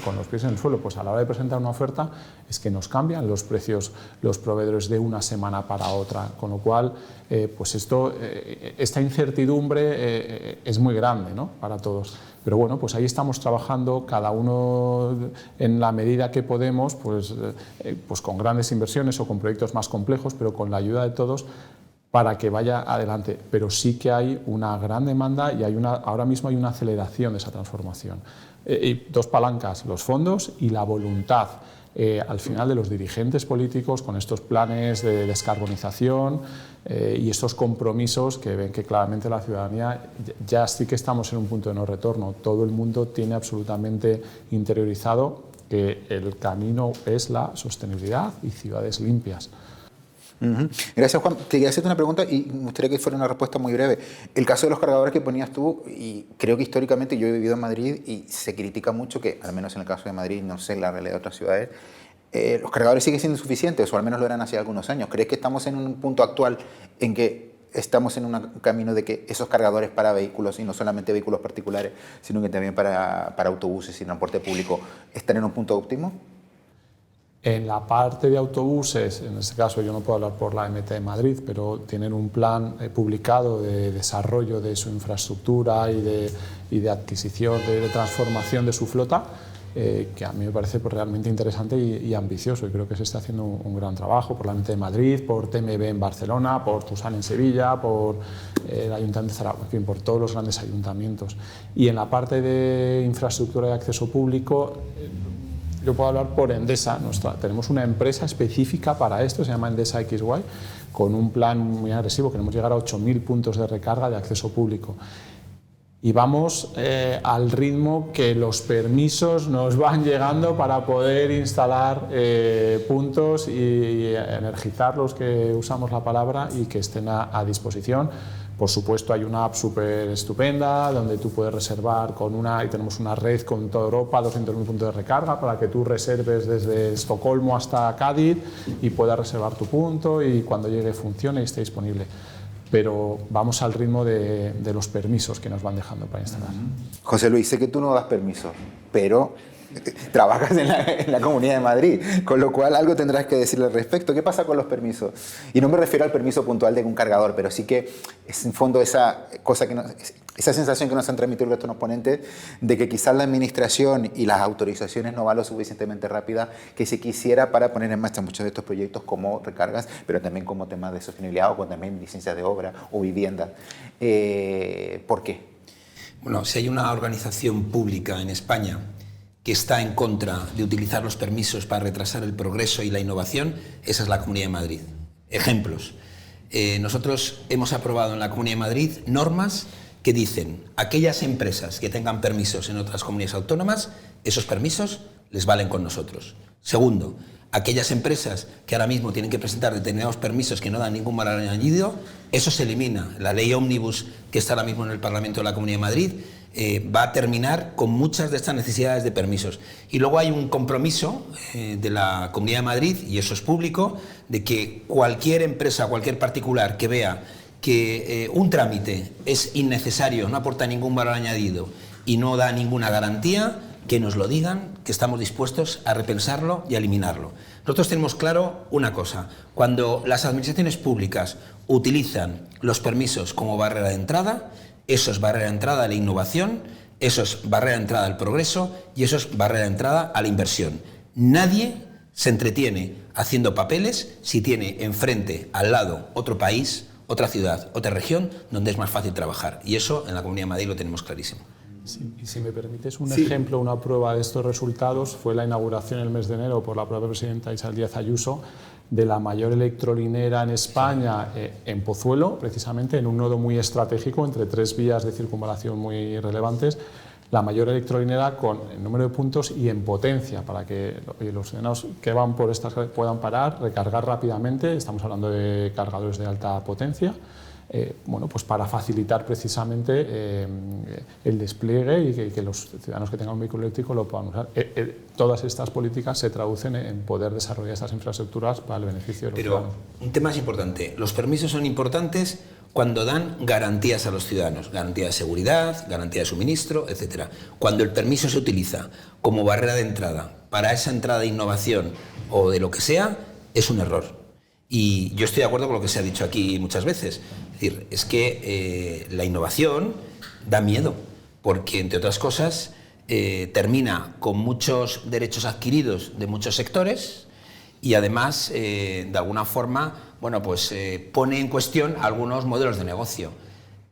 con los pies en el suelo, pues a la hora de presentar una oferta es que nos cambian los precios los proveedores de una semana para otra, con lo cual pues esta incertidumbre es muy grande, ¿no? Para todos. Pero bueno, pues ahí estamos trabajando cada uno en la medida que podemos, pues con grandes inversiones o con proyectos más complejos, pero con la ayuda de todos para que vaya adelante. Pero sí que hay una gran demanda y ahora mismo hay una aceleración de esa transformación. Y dos palancas, los fondos y la voluntad al final de los dirigentes políticos con estos planes de descarbonización y estos compromisos que ven que claramente la ciudadanía ya sí que estamos en un punto de no retorno. Todo el mundo tiene absolutamente interiorizado que el camino es la sostenibilidad y ciudades limpias. Gracias, Juan. Te quería hacerte una pregunta y me gustaría que fuera una respuesta muy breve. El caso de los cargadores que ponías tú, y creo que históricamente yo he vivido en Madrid y se critica mucho que, al menos en el caso de Madrid, no sé la realidad de otras ciudades, los cargadores siguen siendo insuficientes, o al menos lo eran hace algunos años. ¿Crees que estamos en un punto actual en que estamos en un camino de que esos cargadores para vehículos, y no solamente vehículos particulares, sino que también para autobuses y transporte público, están en un punto óptimo? En la parte de autobuses, en este caso yo no puedo hablar por la MT de Madrid, pero tienen un plan publicado de desarrollo de su infraestructura y de adquisición, de transformación de su flota, que a mí me parece pues, realmente interesante y ambicioso, y creo que se está haciendo un gran trabajo por la MT de Madrid, por TMB en Barcelona, por Tusan en Sevilla, por el Ayuntamiento de Zaragoza, en fin, por todos los grandes ayuntamientos. Y en la parte de infraestructura de acceso público, yo puedo hablar por Endesa. Tenemos una empresa específica para esto, se llama Endesa XY, con un plan muy agresivo. Queremos llegar a 8.000 puntos de recarga de acceso público. Y vamos al ritmo que los permisos nos van llegando para poder instalar puntos y energizar los que usamos la palabra y que estén a disposición. Por supuesto, hay una app súper estupenda donde tú puedes reservar y tenemos una red con toda Europa, 200.000 puntos de recarga para que tú reserves desde Estocolmo hasta Cádiz y puedas reservar tu punto y cuando llegue funcione y esté disponible. Pero vamos al ritmo de los permisos que nos van dejando para instalar. José Luis, sé que tú no das permisos, pero trabajas en la Comunidad de Madrid, con lo cual algo tendrás que decirle al respecto. ¿Qué pasa con los permisos? Y no me refiero al permiso puntual de un cargador, pero sí que es en fondo esa sensación que nos han transmitido el resto de los ponentes de que quizás la administración y las autorizaciones no van lo suficientemente rápida que se quisiera para poner en marcha muchos de estos proyectos como recargas, pero también como temas de sostenibilidad o con también licencias de obra o vivienda. ¿Por qué? Bueno, si hay una organización pública en España que está en contra de utilizar los permisos para retrasar el progreso y la innovación, esa es la Comunidad de Madrid. Ejemplos. nosotros hemos aprobado en la Comunidad de Madrid normas que dicen aquellas empresas que tengan permisos en otras comunidades autónomas, esos permisos les valen con nosotros. Segundo, aquellas empresas que ahora mismo tienen que presentar determinados permisos que no dan ningún valor añadido, eso se elimina. La ley Ómnibus, que está ahora mismo en el Parlamento de la Comunidad de Madrid, va a terminar con muchas de estas necesidades de permisos. Y luego hay un compromiso de la Comunidad de Madrid, y eso es público, de que cualquier empresa, cualquier particular que vea que un trámite es innecesario, no aporta ningún valor añadido y no da ninguna garantía, que nos lo digan, que estamos dispuestos a repensarlo y a eliminarlo. Nosotros tenemos claro una cosa: cuando las administraciones públicas utilizan los permisos como barrera de entrada, eso es barrera de entrada a la innovación, eso es barrera de entrada al progreso y eso es barrera de entrada a la inversión. Nadie se entretiene haciendo papeles si tiene enfrente, al lado, otro país, otra ciudad, otra región donde es más fácil trabajar. Y eso en la Comunidad de Madrid lo tenemos clarísimo. Sí, y si me permites un ejemplo, una prueba de estos resultados, fue la inauguración el mes de enero por la propia presidenta Isabel Díaz Ayuso de la mayor electrolinera en España, en Pozuelo, precisamente en un nodo muy estratégico entre 3 vías de circunvalación muy relevantes, la mayor electrolinera con el número de puntos y en potencia, para que los ciudadanos que van por estas puedan parar, recargar rápidamente. Estamos hablando de cargadores de alta potencia. Bueno, pues para facilitar precisamente el despliegue y que los ciudadanos que tengan un vehículo eléctrico lo puedan usar. Todas estas políticas se traducen en poder desarrollar estas infraestructuras para el beneficio de los ciudadanos. Pero un tema es importante: los permisos son importantes cuando dan garantías a los ciudadanos, garantía de seguridad, garantía de suministro, etc. Cuando el permiso se utiliza como barrera de entrada para esa entrada de innovación o de lo que sea, es un error. Y yo estoy de acuerdo con lo que se ha dicho aquí muchas veces. Es decir, es que la innovación da miedo, porque, entre otras cosas, termina con muchos derechos adquiridos de muchos sectores y, además, de alguna forma, bueno, pues, pone en cuestión algunos modelos de negocio.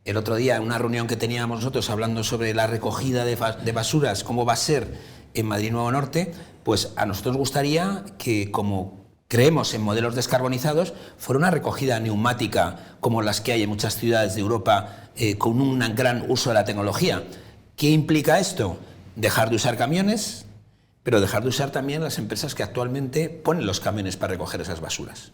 El otro día, en una reunión que teníamos nosotros hablando sobre la recogida de basuras, cómo va a ser en Madrid Nuevo Norte, pues a nosotros nos gustaría que, como creemos en modelos descarbonizados, fuera una recogida neumática como las que hay en muchas ciudades de Europa, con un gran uso de la tecnología. ¿Qué implica esto? Dejar de usar camiones, pero dejar de usar también las empresas que actualmente ponen los camiones para recoger esas basuras.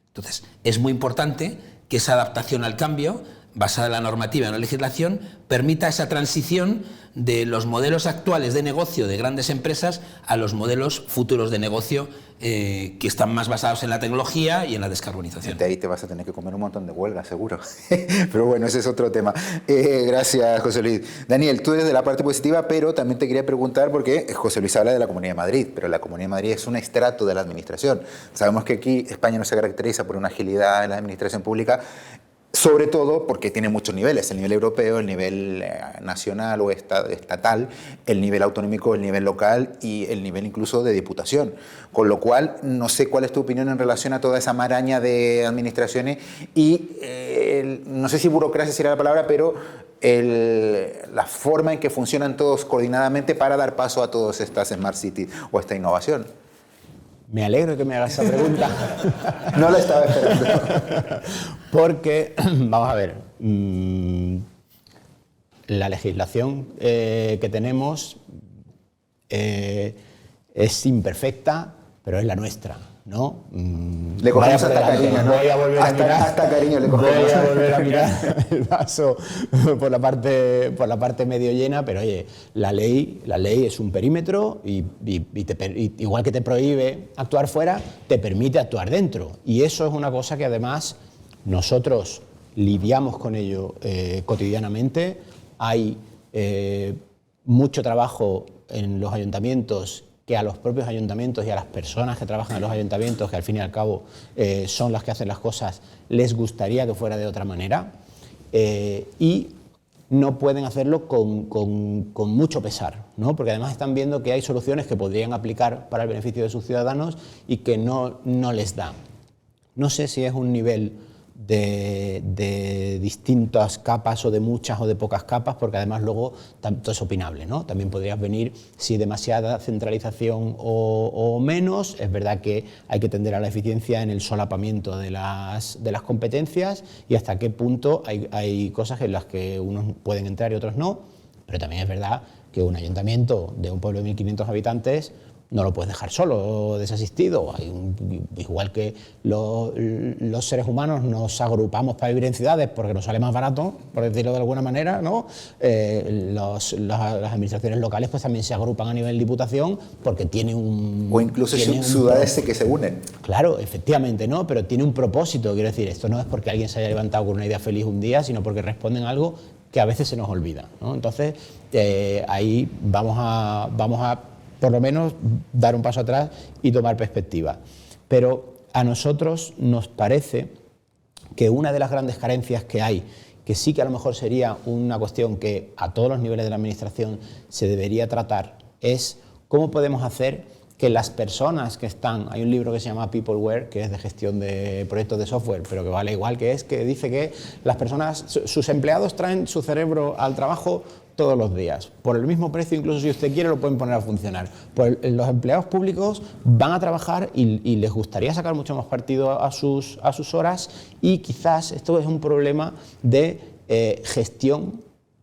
Entonces, es muy importante que esa adaptación al cambio, basada en la normativa y en la legislación, permita esa transición de los modelos actuales de negocio de grandes empresas a los modelos futuros de negocio que están más basados en la tecnología y en la descarbonización. De ahí te vas a tener que comer un montón de huelgas, seguro. Pero bueno, ese es otro tema. Gracias, José Luis. Daniel, tú eres de la parte positiva, pero también te quería preguntar, porque José Luis habla de la Comunidad de Madrid, pero la Comunidad de Madrid es un estrato de la administración. Sabemos que aquí España no se caracteriza por una agilidad en la administración pública, sobre todo porque tiene muchos niveles: el nivel europeo, el nivel nacional o estatal, el nivel autonómico, el nivel local y el nivel incluso de diputación. Con lo cual, no sé cuál es tu opinión en relación a toda esa maraña de administraciones y no sé si burocracia sería la palabra, pero la forma en que funcionan todos coordinadamente para dar paso a todas estas Smart Cities o esta innovación. Me alegro que me hagas esa pregunta. No la estaba esperando. Porque, vamos a ver, la legislación que tenemos es imperfecta, pero es la nuestra, ¿no? Le cogemos hasta cariño, ¿no? Voy a volver a mirar, hasta cariño le cogemos. voy a volver a mirar el vaso por la parte medio llena, pero oye, la ley es un perímetro y igual que te prohíbe actuar fuera, te permite actuar dentro. Y eso es una cosa que además nosotros lidiamos con ello cotidianamente. Hay mucho trabajo en los ayuntamientos, que a los propios ayuntamientos y a las personas que trabajan en los ayuntamientos, que al fin y al cabo son las que hacen las cosas, les gustaría que fuera de otra manera, y no pueden hacerlo con mucho pesar, ¿no? Porque además están viendo que hay soluciones que podrían aplicar para el beneficio de sus ciudadanos y que no les dan. No sé si es un nivel de distintas capas o de muchas o de pocas capas, porque además luego todo es opinable, ¿no? También podrías venir si demasiada centralización o menos. Es verdad que hay que tender a la eficiencia en el solapamiento de las competencias y hasta qué punto hay cosas en las que unos pueden entrar y otros no, pero también es verdad que un ayuntamiento de un pueblo de 1.500 habitantes no lo puedes dejar solo, desasistido. Igual que los seres humanos nos agrupamos para vivir en ciudades porque nos sale más barato, por decirlo de alguna manera, ¿no? Las administraciones locales pues también se agrupan a nivel diputación porque tiene un... O incluso ciudades que se unen. Claro, efectivamente, ¿no? Pero tiene un propósito, quiero decir, esto no es porque alguien se haya levantado con una idea feliz un día, sino porque responden a algo que a veces se nos olvida, ¿no? Entonces, ahí vamos a por lo menos dar un paso atrás y tomar perspectiva. Pero a nosotros nos parece que una de las grandes carencias que hay, que sí que a lo mejor sería una cuestión que a todos los niveles de la administración se debería tratar, es cómo podemos hacer que las personas que están... Hay un libro que se llama Peopleware, que es de gestión de proyectos de software, pero que vale igual, que dice que las personas, sus empleados traen su cerebro al trabajo todos los días. Por el mismo precio, incluso si usted quiere, lo pueden poner a funcionar. Pues los empleados públicos van a trabajar y les gustaría sacar mucho más partido a sus horas, y quizás esto es un problema de gestión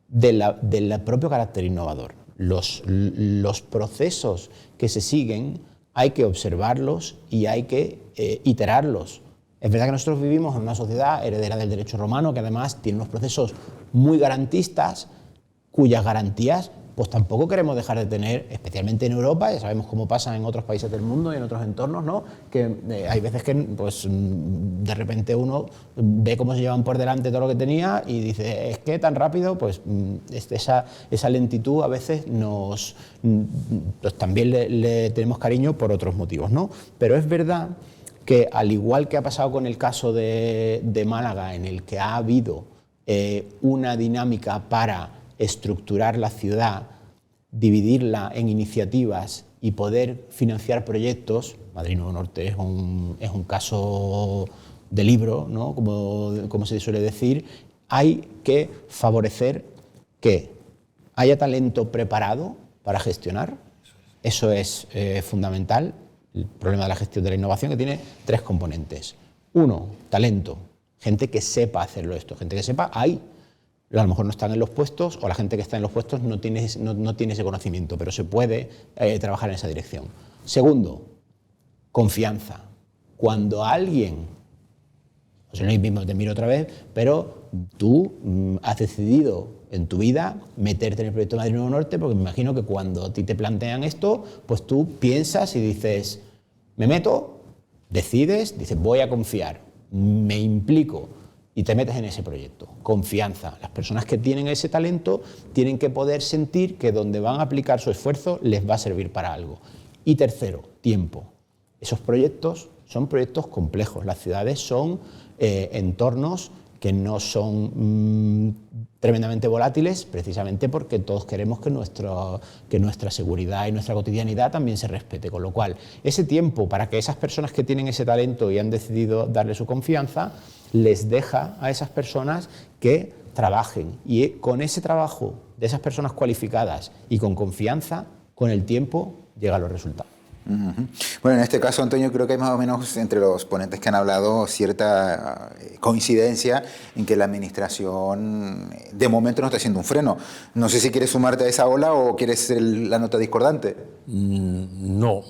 del propio carácter innovador. Los procesos que se siguen hay que observarlos y hay que iterarlos. Es verdad que nosotros vivimos en una sociedad heredera del derecho romano, que además tiene unos procesos muy garantistas, cuyas garantías pues tampoco queremos dejar de tener, especialmente en Europa. Ya sabemos cómo pasa en otros países del mundo y en otros entornos, ¿no? Que hay veces que pues, de repente uno ve cómo se llevan por delante todo lo que tenía y dice, es que tan rápido, pues esa lentitud a veces pues también le tenemos cariño por otros motivos, ¿no? Pero es verdad que, al igual que ha pasado con el caso de Málaga, en el que ha habido una dinámica para estructurar la ciudad, dividirla en iniciativas y poder financiar proyectos. Madrid Nuevo Norte es un caso de libro, ¿no? Como se suele decir. Hay que favorecer que haya talento preparado para gestionar. Eso es fundamental. El problema de la gestión de la innovación, que tiene 3 componentes. 1, talento. Gente que sepa hacerlo esto. Gente que sepa, a lo mejor no están en los puestos, o la gente que está en los puestos no tiene ese conocimiento, pero se puede trabajar en esa dirección. Segundo, confianza. Cuando alguien, o sea, no mismo te miro otra vez, pero tú has decidido en tu vida meterte en el proyecto de Madrid Nuevo Norte, porque me imagino que cuando a ti te plantean esto, pues tú piensas y dices, me meto, decides, dices, voy a confiar, me implico, y te metes en ese proyecto. Confianza. Las personas que tienen ese talento tienen que poder sentir que donde van a aplicar su esfuerzo les va a servir para algo. Y tercero, tiempo. Esos proyectos son proyectos complejos. Las ciudades son entornos que no son tremendamente volátiles, precisamente porque todos queremos que nuestra seguridad y nuestra cotidianidad también se respete. Con lo cual, ese tiempo para que esas personas que tienen ese talento y han decidido darle su confianza, les deja a esas personas que trabajen. Y con ese trabajo de esas personas cualificadas y con confianza, con el tiempo llegan los resultados. Bueno, en este caso, Antonio, creo que hay más o menos entre los ponentes que han hablado cierta coincidencia en que la administración de momento no está haciendo un freno. No sé si quieres sumarte a esa ola o quieres ser la nota discordante. No.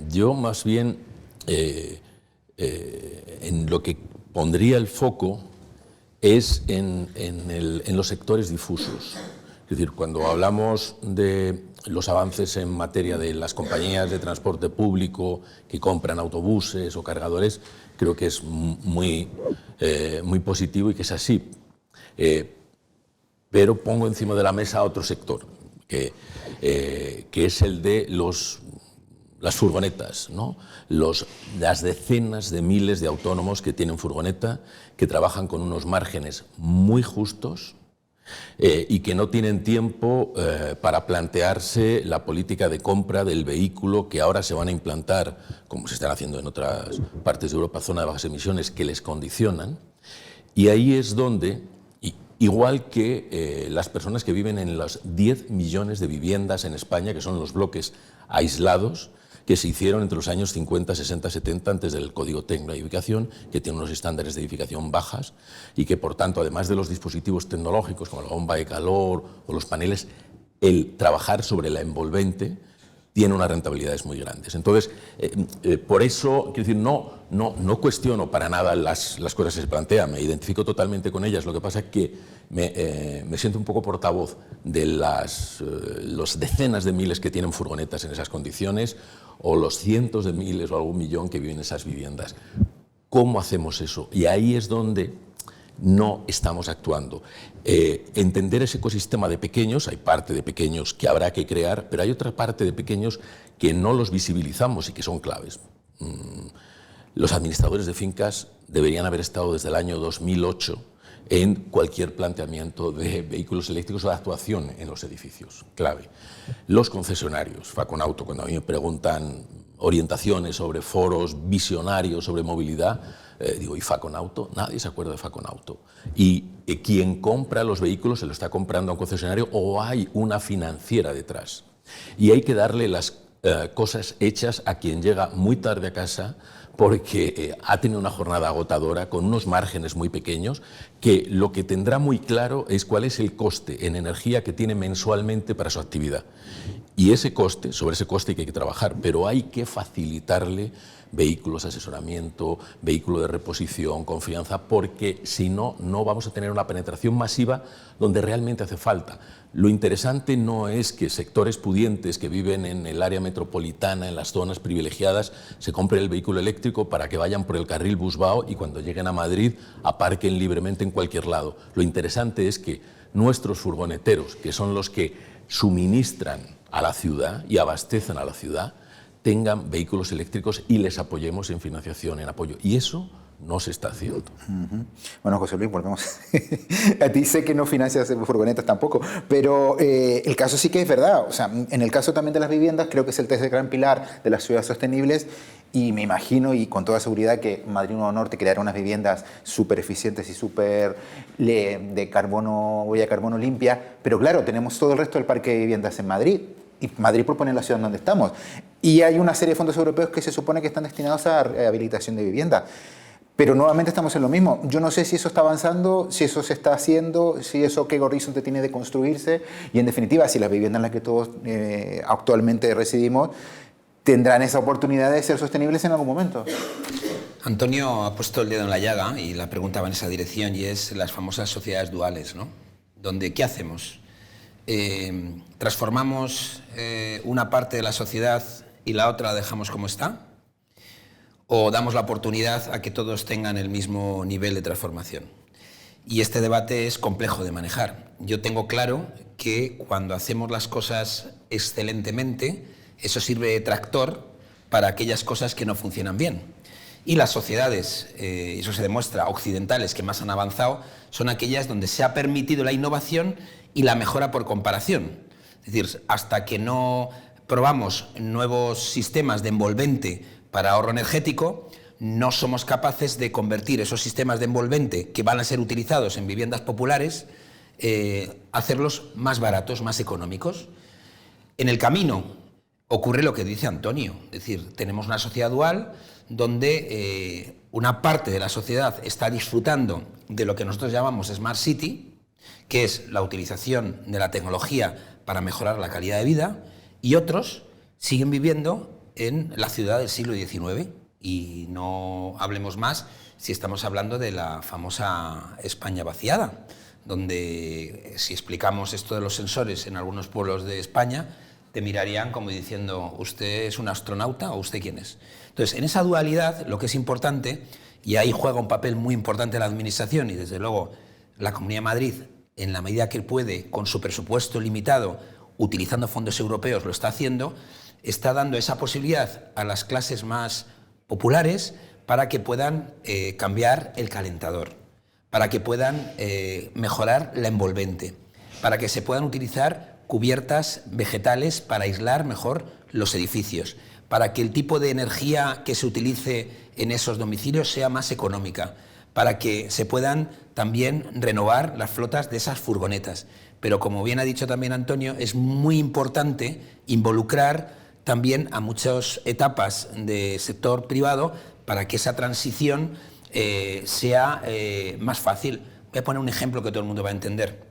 Yo más bien en lo que pondría el foco es en los sectores difusos. Es decir, cuando hablamos de los avances en materia de las compañías de transporte público que compran autobuses o cargadores, creo que es muy positivo y que es así. Pero pongo encima de la mesa otro sector, que es el de las furgonetas, ¿no? Las decenas de miles de autónomos que tienen furgoneta, que trabajan con unos márgenes muy justos, y que no tienen tiempo para plantearse la política de compra del vehículo que ahora se van a implantar, como se están haciendo en otras partes de Europa, zona de bajas emisiones, que les condicionan. Y ahí es donde, igual que las personas que viven en los 10 millones de viviendas en España, que son los bloques aislados, que se hicieron entre los años 50, 60, 70 antes del Código Técnico de Edificación, que tiene unos estándares de edificación bajas y que, por tanto, además de los dispositivos tecnológicos como la bomba de calor o los paneles, el trabajar sobre la envolvente tiene unas rentabilidades muy grandes. Entonces, por eso, quiero decir, no cuestiono para nada las cosas que se plantean, me identifico totalmente con ellas. Lo que pasa es que me siento un poco portavoz de los decenas de miles que tienen furgonetas en esas condiciones, o los cientos de miles o algún millón que viven en esas viviendas. ¿Cómo hacemos eso? Y ahí es donde no estamos actuando. Entender ese ecosistema de pequeños, hay parte de pequeños que habrá que crear, pero hay otra parte de pequeños que no los visibilizamos y que son claves. Los administradores de fincas deberían haber estado desde el año 2008 en cualquier planteamiento de vehículos eléctricos o de actuación en los edificios, clave. Los concesionarios, Faconauto, cuando a mí me preguntan orientaciones sobre foros visionarios sobre movilidad, digo, ¿y Faconauto? Nadie se acuerda de Faconauto. Y quien compra los vehículos se lo está comprando a un concesionario o hay una financiera detrás. Y hay que darle las cosas hechas a quien llega muy tarde a casa porque ha tenido una jornada agotadora con unos márgenes muy pequeños, que lo que tendrá muy claro es cuál es el coste en energía que tiene mensualmente para su actividad. Y ese coste, sobre ese coste hay que trabajar, pero hay que facilitarle vehículos, asesoramiento, vehículo de reposición, confianza, porque si no, no vamos a tener una penetración masiva donde realmente hace falta. Lo interesante no es que sectores pudientes que viven en el área metropolitana, en las zonas privilegiadas, se compren el vehículo eléctrico para que vayan por el carril Busbao y cuando lleguen a Madrid aparquen libremente en cualquier lado. Lo interesante es que nuestros furgoneteros, que son los que suministran a la ciudad y abastecen a la ciudad, tengan vehículos eléctricos y les apoyemos en financiación, en apoyo. Y eso no se está haciendo. Bueno, José Luis, volvemos. A ti sé que no financias furgonetas tampoco, pero el caso sí que es verdad. O sea, en el caso también de las viviendas, creo que es el tercer gran pilar de las ciudades sostenibles y me imagino y con toda seguridad que Madrid Nuevo Norte creará unas viviendas súper eficientes y súper de carbono, huella de carbono limpia, pero claro, tenemos todo el resto del parque de viviendas en Madrid. Y Madrid propone la ciudad donde estamos. Y hay una serie de fondos europeos que se supone que están destinados a rehabilitación de vivienda. Pero nuevamente estamos en lo mismo. Yo no sé si eso está avanzando, si eso se está haciendo, si eso qué horizonte tiene de construirse. Y en definitiva, si las viviendas en las que todos actualmente residimos tendrán esa oportunidad de ser sostenibles en algún momento. Antonio ha puesto el dedo en la llaga y la pregunta va en esa dirección y es las famosas sociedades duales, ¿no? Donde, ¿qué hacemos? ¿Transformamos una parte de la sociedad y la otra la dejamos como está? ¿O damos la oportunidad a que todos tengan el mismo nivel de transformación? Y este debate es complejo de manejar. Yo tengo claro que cuando hacemos las cosas excelentemente, eso sirve de tractor para aquellas cosas que no funcionan bien. Y las sociedades, eso se demuestra, occidentales que más han avanzado, son aquellas donde se ha permitido la innovación y la mejora por comparación. Es decir, hasta que no probamos nuevos sistemas de envolvente para ahorro energético, no somos capaces de convertir esos sistemas de envolvente que van a ser utilizados en viviendas populares, hacerlos más baratos, más económicos. En el camino ocurre lo que dice Antonio, es decir, tenemos una sociedad dual donde una parte de la sociedad está disfrutando de lo que nosotros llamamos Smart City, que es la utilización de la tecnología para mejorar la calidad de vida, y otros siguen viviendo en la ciudad del siglo XIX. Y no hablemos más si estamos hablando de la famosa España vaciada, donde si explicamos esto de los sensores en algunos pueblos de España, te mirarían como diciendo, ¿usted es un astronauta o usted quién es? Entonces, en esa dualidad lo que es importante, y ahí juega un papel muy importante la administración y desde luego la Comunidad de Madrid, en la medida que puede, con su presupuesto limitado, utilizando fondos europeos, lo está haciendo, está dando esa posibilidad a las clases más populares para que puedan cambiar el calentador, para que puedan mejorar la envolvente, para que se puedan utilizar cubiertas vegetales para aislar mejor los edificios, para que el tipo de energía que se utilice en esos domicilios sea más económica, para que se puedan también renovar las flotas de esas furgonetas. Pero como bien ha dicho también Antonio, es muy importante involucrar también a muchas etapas del sector privado para que esa transición sea más fácil. Voy a poner un ejemplo que todo el mundo va a entender.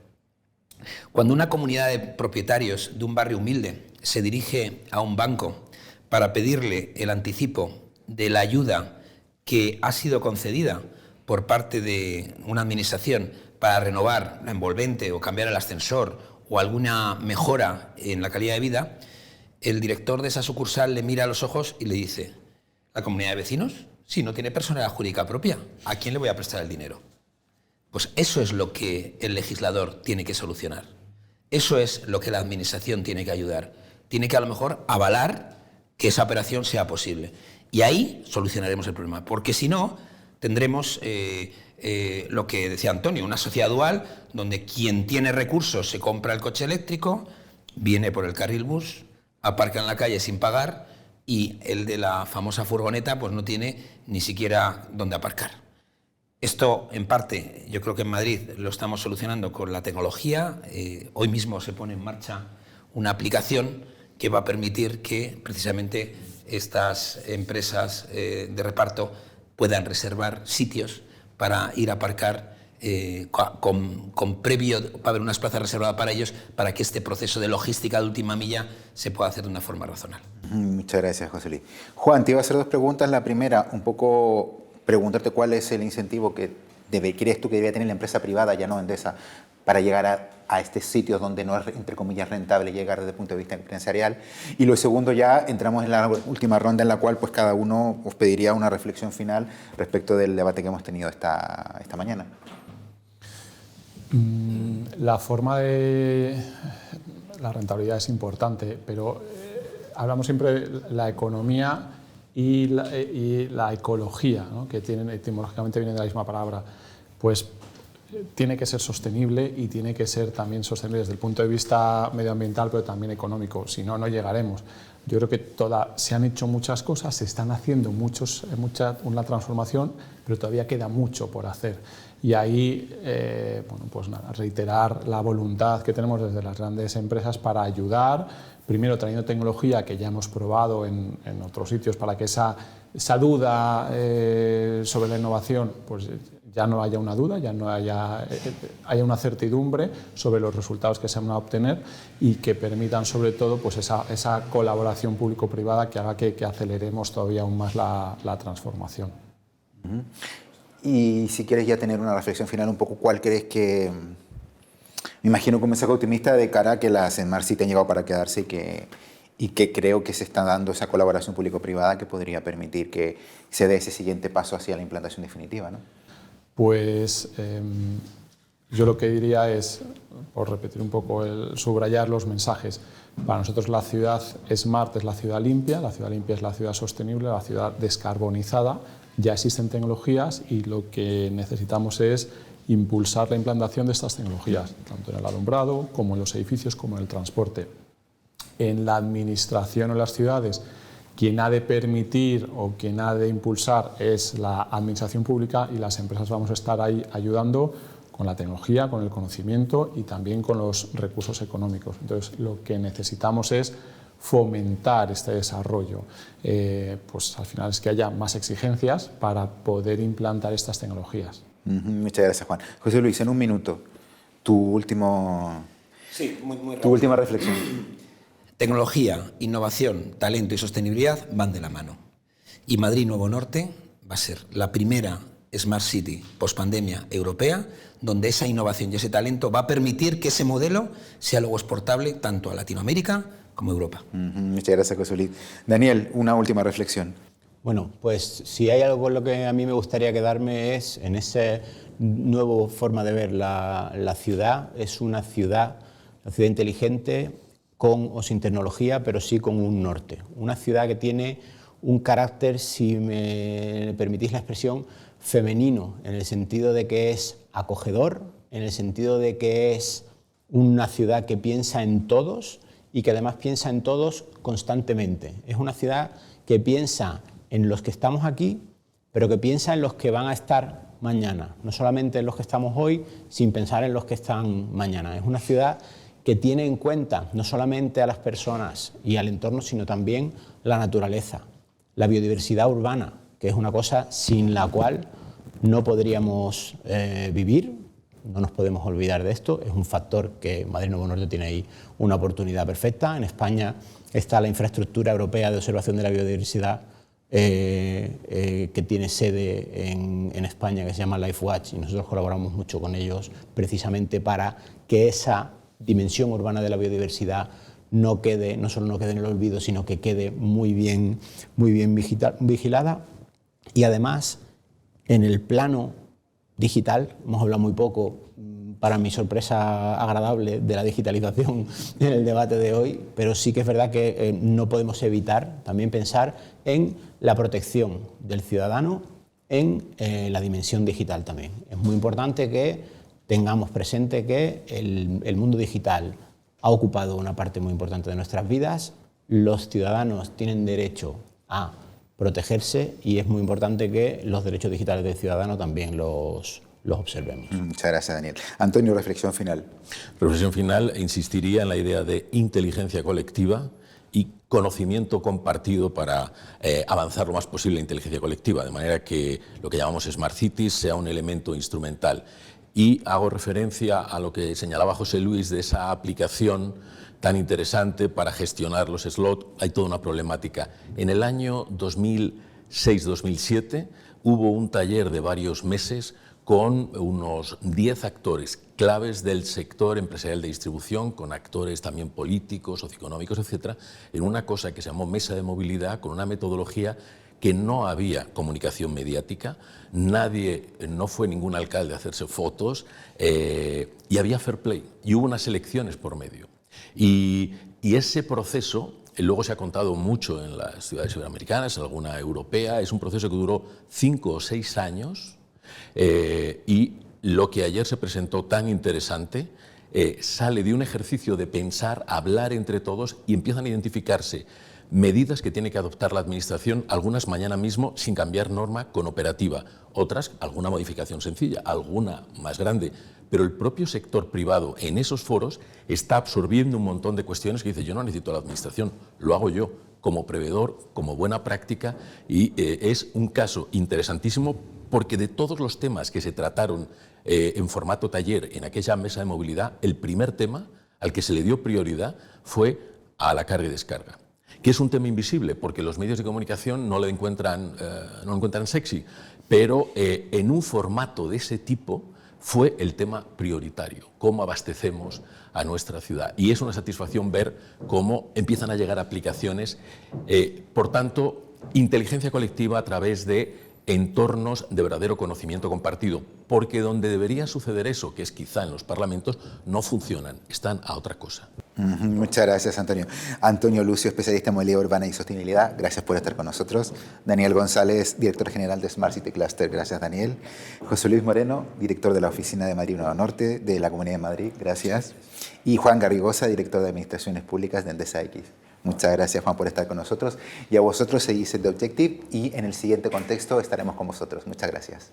Cuando una comunidad de propietarios de un barrio humilde se dirige a un banco para pedirle el anticipo de la ayuda que ha sido concedida por parte de una administración para renovar la envolvente o cambiar el ascensor o alguna mejora en la calidad de vida, el director de esa sucursal le mira a los ojos y le dice: ¿la comunidad de vecinos? Si no tiene personalidad jurídica propia, ¿a quién le voy a prestar el dinero? Pues eso es lo que el legislador tiene que solucionar. Eso es lo que la administración tiene que ayudar. Tiene que a lo mejor avalar que esa operación sea posible. Y ahí solucionaremos el problema. Porque si no, tendremos lo que decía Antonio, una sociedad dual donde quien tiene recursos se compra el coche eléctrico, viene por el carril bus, aparca en la calle sin pagar y el de la famosa furgoneta pues no tiene ni siquiera dónde aparcar. Esto, en parte, yo creo que en Madrid lo estamos solucionando con la tecnología. Hoy mismo se pone en marcha una aplicación que va a permitir que, precisamente, estas empresas de reparto puedan reservar sitios para ir a aparcar con previo, para haber unas plazas reservadas para ellos, para que este proceso de logística de última milla se pueda hacer de una forma razonable. Muchas gracias, José Luis. Juan, te iba a hacer dos preguntas. La primera, un poco preguntarte cuál es el incentivo que crees tú que debería tener la empresa privada, ya no Endesa, para llegar a estos sitios donde no es, entre comillas, rentable llegar desde el punto de vista empresarial. Y lo segundo, ya entramos en la última ronda en la cual pues cada uno os pediría una reflexión final respecto del debate que hemos tenido esta mañana. La forma de... La rentabilidad es importante, pero hablamos siempre de la economía y la ecología, ¿no? Que tienen, etimológicamente vienen de la misma palabra. Pues tiene que ser sostenible y tiene que ser también sostenible desde el punto de vista medioambiental, pero también económico. Si no, no llegaremos. Yo creo que se han hecho muchas cosas, se están haciendo una transformación, pero todavía queda mucho por hacer. Y ahí, bueno, pues nada, reiterar la voluntad que tenemos desde las grandes empresas para ayudar, primero trayendo tecnología que ya hemos probado en otros sitios para que esa duda sobre la innovación pues ya no haya una duda, ya no haya una certidumbre sobre los resultados que se van a obtener y que permitan sobre todo pues esa colaboración público-privada que haga que aceleremos todavía aún más la transformación. Y si quieres ya tener una reflexión final un poco, ¿cuál crees que...? Me imagino que un mensaje optimista de cara a que las Smart City han llegado para quedarse y que creo que se está dando esa colaboración público-privada que podría permitir que se dé ese siguiente paso hacia la implantación definitiva, ¿no? Pues yo lo que diría es, por repetir un poco, subrayar los mensajes. Para nosotros la ciudad Smart es la ciudad limpia es la ciudad sostenible, la ciudad descarbonizada. Ya existen tecnologías y lo que necesitamos es impulsar la implantación de estas tecnologías, tanto en el alumbrado como en los edificios como en el transporte. En la administración o en las ciudades, quien ha de permitir o quien ha de impulsar es la administración pública y las empresas vamos a estar ahí ayudando con la tecnología, con el conocimiento y también con los recursos económicos. Entonces, lo que necesitamos es fomentar este desarrollo. Pues al final es que haya más exigencias para poder implantar estas tecnologías. Muchas gracias, Juan. José Luis, en un minuto, tu última reflexión. Tecnología, innovación, talento y sostenibilidad van de la mano. Y Madrid Nuevo Norte va a ser la primera Smart City post-pandemia europea donde esa innovación y ese talento va a permitir que ese modelo sea luego exportable tanto a Latinoamérica como a Europa. Muchas gracias, José Luis. Daniel, una última reflexión. Bueno, pues si hay algo con lo que a mí me gustaría quedarme es en esa nueva forma de ver la ciudad. Es una ciudad inteligente, con o sin tecnología, pero sí con un norte. Una ciudad que tiene un carácter, si me permitís la expresión, femenino, en el sentido de que es acogedor, en el sentido de que es una ciudad que piensa en todos y que además piensa en todos constantemente. Es una ciudad que piensa en los que estamos aquí, pero que piensa en los que van a estar mañana. No solamente en los que estamos hoy, sin pensar en los que están mañana. Es una ciudad que tiene en cuenta no solamente a las personas y al entorno, sino también la naturaleza, la biodiversidad urbana, que es una cosa sin la cual no podríamos vivir. No nos podemos olvidar de esto, es un factor que Madrid Nuevo Norte tiene ahí una oportunidad perfecta. En España está la infraestructura europea de observación de la biodiversidad que tiene sede en España, que se llama LifeWatch, y nosotros colaboramos mucho con ellos precisamente para que esa dimensión urbana de la biodiversidad no solo no quede en el olvido, sino que quede muy bien vigilada. Y además, en el plano digital, hemos hablado muy poco, para mi sorpresa agradable, de la digitalización en el debate de hoy, pero sí que es verdad que no podemos evitar también pensar en la protección del ciudadano en la dimensión digital también. Es muy importante que tengamos presente que el mundo digital ha ocupado una parte muy importante de nuestras vidas. Los ciudadanos tienen derecho a protegerse y es muy importante que los derechos digitales del ciudadano también los observemos. Muchas gracias, Daniel. Antonio, reflexión final. Reflexión final, insistiría en la idea de inteligencia colectiva y conocimiento compartido para avanzar lo más posible la inteligencia colectiva, de manera que lo que llamamos Smart Cities sea un elemento instrumental. Y hago referencia a lo que señalaba José Luis de esa aplicación tan interesante para gestionar los slots. Hay toda una problemática. En el año 2006-2007 hubo un taller de varios meses con unos 10 actores claves del sector empresarial de distribución, con actores también políticos, socioeconómicos, etcétera, en una cosa que se llamó Mesa de Movilidad, con una metodología que no había comunicación mediática, no fue ningún alcalde a hacerse fotos, y había fair play, y hubo unas elecciones por medio. Y ese proceso, luego se ha contado mucho en las ciudades iberoamericanas, en alguna europea, es un proceso que duró 5 o 6 años, y lo que ayer se presentó tan interesante sale de un ejercicio de pensar, hablar entre todos, y empiezan a identificarse medidas que tiene que adoptar la Administración, algunas mañana mismo sin cambiar norma con operativa, otras alguna modificación sencilla, alguna más grande. Pero el propio sector privado en esos foros está absorbiendo un montón de cuestiones que dice: yo no necesito a la Administración, lo hago yo como prevedor, como buena práctica, y es un caso interesantísimo porque de todos los temas que se trataron en formato taller en aquella mesa de movilidad, el primer tema al que se le dio prioridad fue a la carga y descarga, que es un tema invisible porque los medios de comunicación no lo encuentran sexy, pero en un formato de ese tipo fue el tema prioritario, cómo abastecemos a nuestra ciudad. Y es una satisfacción ver cómo empiezan a llegar aplicaciones, por tanto, inteligencia colectiva a través de entornos de verdadero conocimiento compartido, porque donde debería suceder eso, que es quizá en los parlamentos, no funcionan, están a otra cosa. Muchas gracias, Antonio. Antonio Lucio, especialista en movilidad urbana y sostenibilidad, gracias por estar con nosotros. Daniel González, director general de Smart City Cluster, gracias, Daniel. José Luis Moreno, director de la Oficina de Madrid Nuevo Norte de la Comunidad de Madrid, gracias. Y Juan Garrigosa, director de Administraciones Públicas de Endesa X. Muchas gracias, Juan, por estar con nosotros. Y a vosotros seguís The Objective y en el siguiente contexto estaremos con vosotros. Muchas gracias.